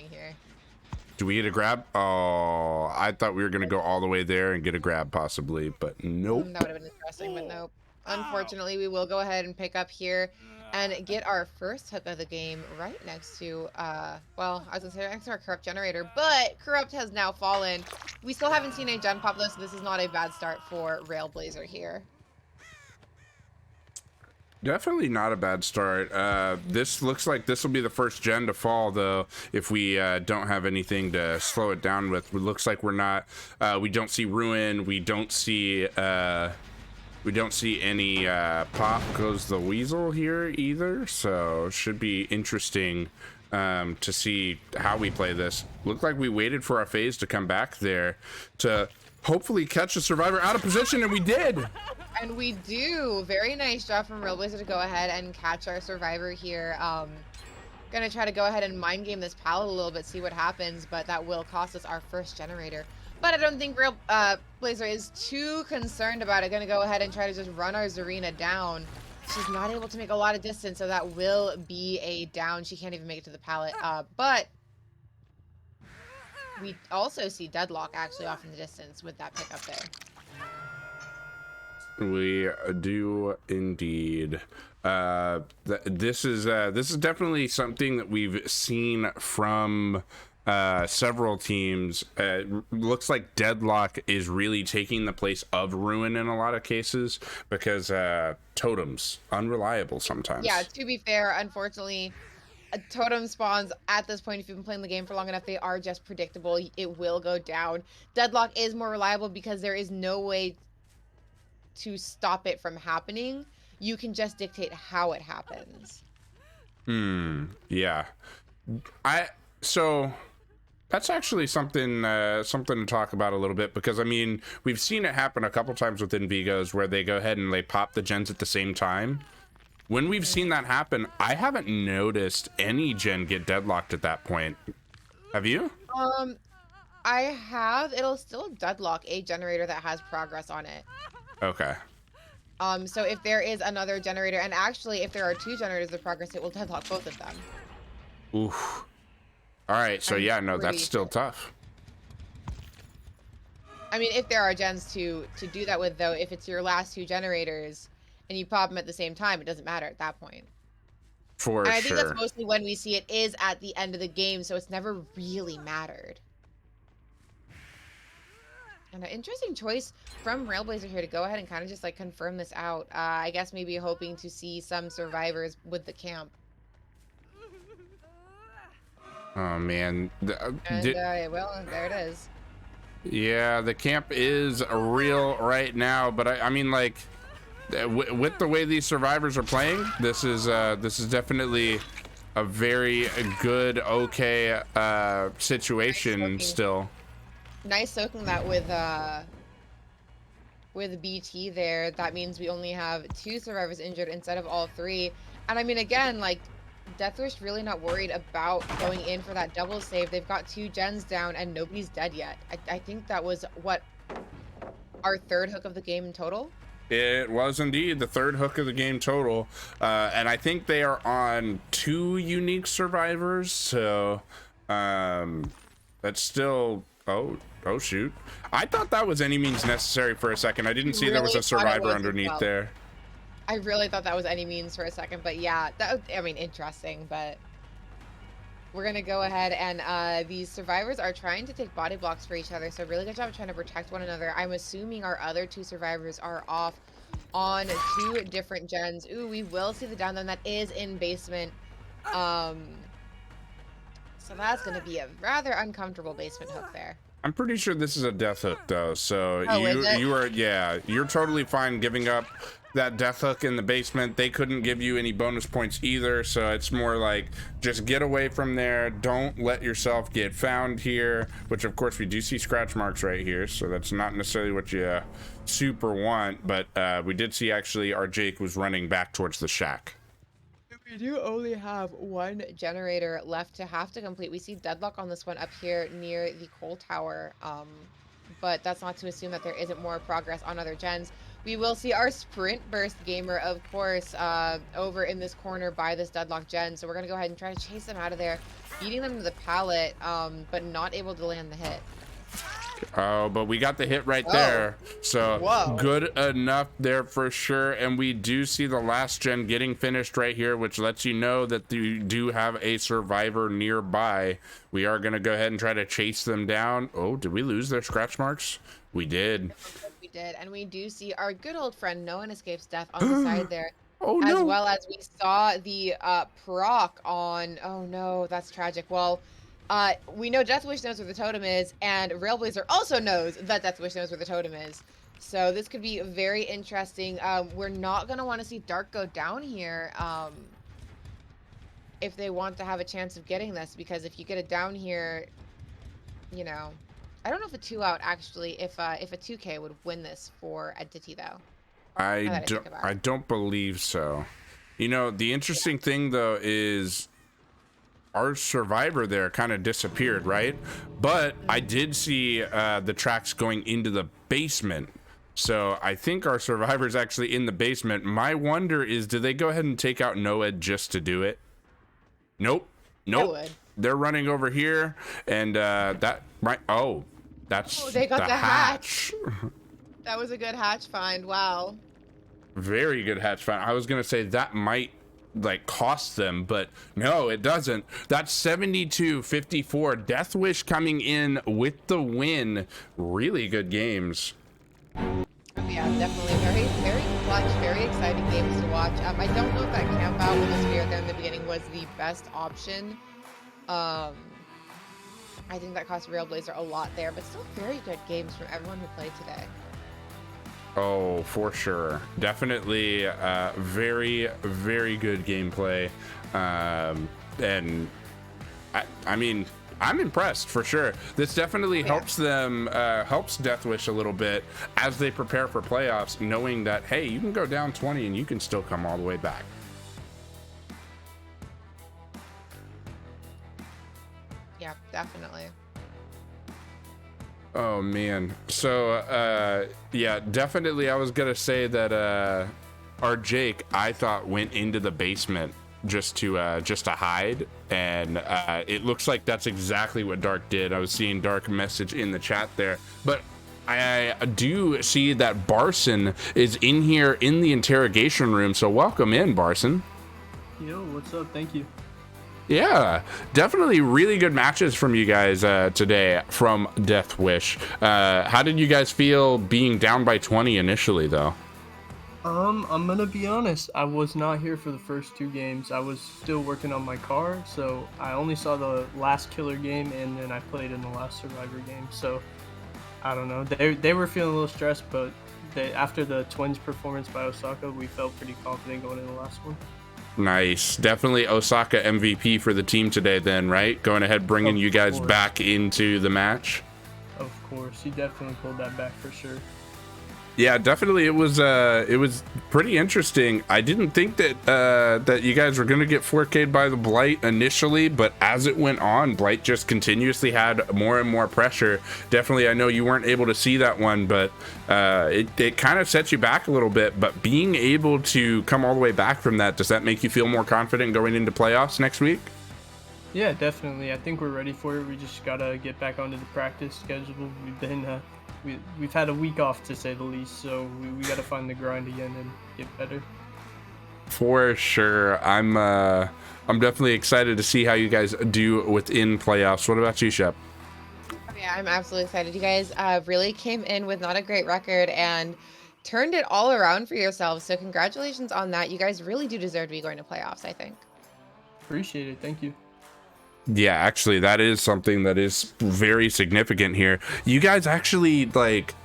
here. Do we get a grab? Oh, I thought we were gonna go all the way there and get a grab possibly, but nope. That would have been interesting, but nope. Unfortunately, we will go ahead and pick up here. and get our first hook of the game right next to, well, I was gonna say next to our Corrupt generator, but Corrupt has now fallen. We still haven't seen a gen pop though, so this is not a bad start for Railblazer here. Definitely not a bad start. This looks like this will be the first gen to fall, though, if we don't have anything to slow it down with. It looks like we're not. We don't see Ruin. We don't see. We don't see any pop goes the weasel here either. So should be interesting to see how we play this. Looked like we waited for our phase to come back there to hopefully catch a survivor out of position, and we did. And we do. Very nice job from Railblazer to go ahead and catch our survivor here. Gonna try to go ahead and mind game this pallet a little bit, see what happens, but that will cost us our first generator. But I don't think Railblazer is too concerned about it. Gonna go ahead and try to just run our Zarina down. She's not able to make a lot of distance, so that will be a down. She can't even make it to the pallet. But we also see Deadlock actually off in the distance with that pickup there. We do indeed. This is definitely something that we've seen from several teams. Looks like Deadlock is really taking the place of Ruin in a lot of cases because totems unreliable sometimes. Yeah, to be fair, unfortunately, totem spawns at this point, if you've been playing the game for long enough, they are just predictable. It will go down. Deadlock is more reliable because there is no way to stop it from happening. You can just dictate how it happens. Yeah. So that's actually something to talk about a little bit, because I mean, we've seen it happen a couple times within Vigos where they go ahead and they pop the gens at the same time. When we've seen that happen, I haven't noticed any gen get deadlocked at that point. Have you? I have. It'll still deadlock a generator that has progress on it. Okay. So if there is another generator, and actually if there are two generators of progress, it will deadlock both of them. Oof. All right, so yeah, no, that's still tough. I mean, if there are gens to do that with, though, if it's your last two generators and you pop them at the same time, it doesn't matter at that point. For sure. And I think that's mostly when we see it is at the end of the game, so it's never really mattered. And an interesting choice from Railblazer here to go ahead and kind of just like confirm this out. I guess maybe hoping to see some survivors with the camp. Oh man. Well, there it is. Yeah, the camp is real right now, but I mean, like, with the way these survivors are playing, this is definitely a very good, okay situation still. Nice soaking that with BT there. That means we only have 2 survivors injured instead of all 3. And I mean, again, like, Deathwish really not worried about going in for that double save. They've got 2 gens down and nobody's dead yet. I think that was, what, our 3rd hook of the game in total? It was indeed the 3rd hook of the game total. And I think they are on 2 unique survivors. So that's still... Oh shoot. I thought that was any means necessary for a second. I didn't see there was a survivor underneath there. I really thought that was any means for a second, but yeah, that, I mean, interesting, but we're gonna go ahead and these survivors are trying to take body blocks for each other, so really good job trying to protect one another. I'm assuming our other 2 survivors are off on 2 different gens. Ooh, we will see the down then that is in basement. So that's gonna be a rather uncomfortable basement hook there. I'm pretty sure this is a death hook though, so you're totally fine giving up that death hook in the basement. They couldn't give you any bonus points either, so it's more like just get away from there. Don't let yourself get found here, which of course we do see scratch marks right here, so that's not necessarily what you super want, but we did see actually our Jake was running back towards the shack. We do only have 1 generator left to have to complete. We see deadlock on this one up here near the coal tower, but that's not to assume that there isn't more progress on other gens. We will see our sprint burst gamer, of course, over in this corner by this deadlock gen, so we're going to go ahead and try to chase them out of there, beating them to the pallet, but not able to land the hit. Oh, but we got the hit right Oh. there. So Whoa. good enough there for sure. And we do see the last gen getting finished right here, which lets you know that you do have a survivor nearby. We are going to go ahead and try to chase them down. Oh, did we lose their scratch marks? We did. We did. And we do see our good old friend No One Escapes Death on the side there. Oh, as no. well as we saw the proc on, oh no, that's tragic. Well, we know Deathwish knows where the totem is, and Railblazer also knows that Deathwish knows where the totem is. So this could be very interesting. We're not going to want to see Dark go down here if they want to have a chance of getting this, because if you get it down here, you know, I don't know if a 2-out actually, if a 2K would win this for Entity though. I don't believe so. You know, the interesting thing though is our survivor there kind of disappeared, right? But I did see the tracks going into the basement. So I think our survivor's actually in the basement. My wonder is, do they go ahead and take out Noed just to do it? Nope. They're running over here, and that might. Oh, that's. Oh, they got the hatch. That was a good hatch find. Wow. Very good hatch find. I was gonna say that might like cost them, but no, it doesn't. That's 72-54. Deathwish coming in with the win. Really good games. Yeah, definitely very clutch, very exciting games to watch. I don't know if that camp out with the spear there in the beginning was the best option. I think that cost Railblazer a lot there, but still very good games from everyone who played today. Oh, for sure. Definitely very, very good gameplay. And I mean, I'm impressed for sure. This definitely helps them, helps Deathwish a little bit as they prepare for playoffs, knowing that, hey, you can go down 20 and you can still come all the way back. Yeah, definitely. Oh man. So yeah, definitely I was gonna say that our Jake, I thought, went into the basement just to hide, and it looks like that's exactly what Dark did. I was seeing Dark message in the chat there, but I do see that Barson is in here in the interrogation room, so welcome in, Barson. Yo, what's up? Thank you. Yeah, definitely really good matches from you guys today from Deathwish. How did you guys feel being down by 20 initially, though? I'm gonna be honest. I was not here for the first 2 games. I was still working on my car, so I only saw the last killer game, and then I played in the last survivor game. So I don't know. They were feeling a little stressed, but after the Twins performance by Osaka, we felt pretty confident going in the last one. Nice. Definitely Osaka MVP for the team today then, right? Going ahead, bringing you guys back into the match. Of course. He definitely pulled that back for sure. Yeah, definitely. It was pretty interesting. I didn't think that that you guys were going to get 4K'd by the Blight initially, but as it went on, Blight just continuously had more and more pressure. Definitely, I know you weren't able to see that one, but it kind of sets you back a little bit. But being able to come all the way back from that, does that make you feel more confident going into playoffs next week? Yeah, definitely. I think we're ready for it. We just got to get back onto the practice schedule. We've been... We've had a week off, to say the least, so we got to find the grind again and get better. For sure. I'm definitely excited to see how you guys do within playoffs. What about you, Shep? Yeah, I'm absolutely excited. You guys really came in with not a great record and turned it all around for yourselves, so congratulations on that. You guys really do deserve to be going to playoffs, I think. Appreciate it. Thank you. Yeah, actually, that is something that is very significant here. You guys actually, like,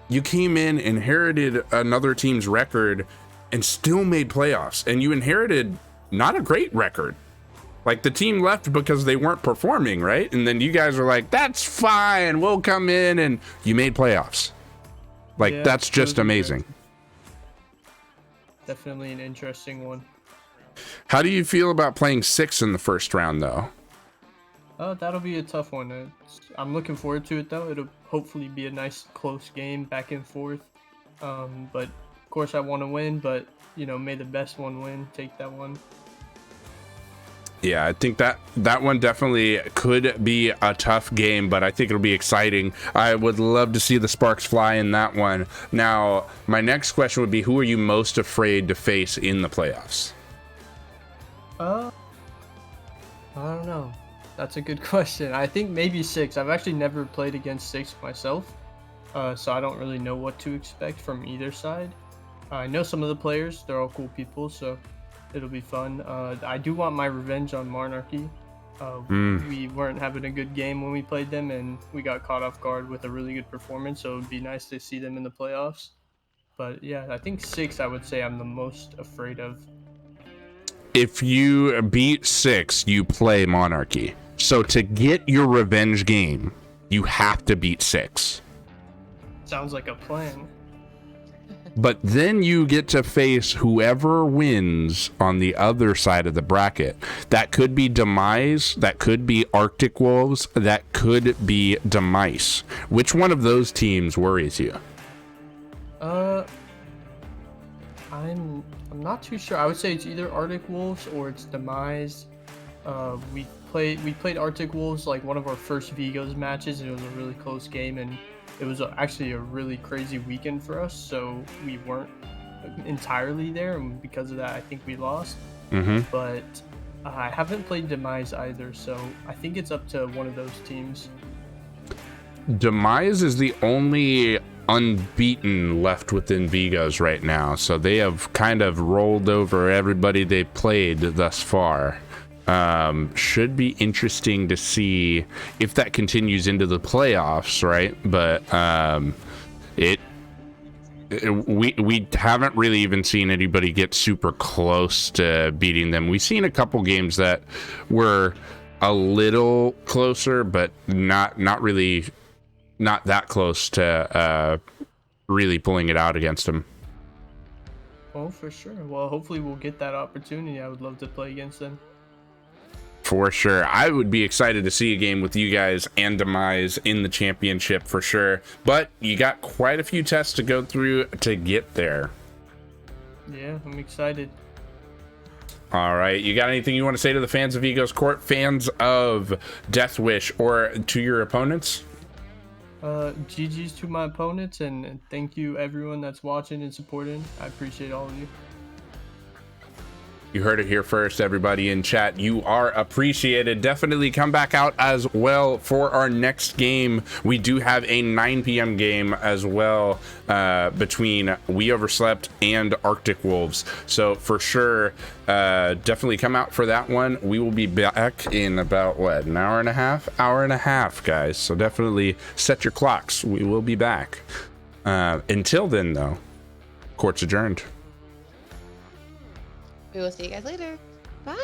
you came in, inherited another team's record, and still made playoffs. And you inherited not a great record. Like, the team left because they weren't performing, right? And then you guys were like, that's fine, we'll come in, and you made playoffs. Like, yeah, that's just amazing. Definitely an interesting one. How do you feel about playing 6 in the first round, though? That'll be a tough one. I'm looking forward to it, though. It'll hopefully be a nice, close game, back and forth. But, of course, I want to win, but, you know, may the best one win. Take that one. Yeah, I think that one definitely could be a tough game, but I think it'll be exciting. I would love to see the sparks fly in that one. Now, my next question would be, who are you most afraid to face in the playoffs? I don't know. That's a good question. I think maybe 6. I've actually never played against 6 myself, so I don't really know what to expect from either side. I know some of the players; they're all cool people, so it'll be fun. I do want my revenge on Monarchy. We weren't having a good game when we played them, and we got caught off guard with a really good performance, so it would be nice to see them in the playoffs. But yeah, I think 6, I would say I'm the most afraid of. If you beat 6, you play Monarchy. So to get your revenge game, you have to beat 6. Sounds like a plan. But then you get to face whoever wins on the other side of the bracket. That could be Demise, that could be Arctic Wolves, that could be Demise. Which one of those teams worries you? I'm not too sure. I would say it's either Arctic Wolves or it's Demise. We played Arctic Wolves like one of our first Vigos matches, and it was a really close game, and it was actually a really crazy weekend for us, so we weren't entirely there, and because of that, I think we lost. But I haven't played Demise either, so I think it's up to one of those teams. Demise is the only unbeaten left within Vigos right now, so they have kind of rolled over everybody they played thus far. Should be interesting to see if that continues into the playoffs, right? But we haven't really even seen anybody get super close to beating them. We've seen a couple games that were a little closer, but not that close to really pulling it out against them. Oh, for sure. Well, hopefully we'll get that opportunity. I would love to play against them. For sure. I would be excited to see a game with you guys and Demise in the championship for sure. But you got quite a few tests to go through to get there. Yeah, I'm excited. All right. You got anything you want to say to the fans of Vigos Court, fans of Deathwish, or to your opponents? GG's to my opponents, and thank you everyone that's watching and supporting. I appreciate all of you. You heard it here first, everybody in chat. You are appreciated. Definitely come back out as well for our next game. We do have a 9 p.m. game as well between We Overslept and Arctic Wolves. So for sure, definitely come out for that one. We will be back in about, what, an hour and a half? Hour and a half, guys. So definitely set your clocks. We will be back. Until then, though, court's adjourned. We will see you guys later. Bye.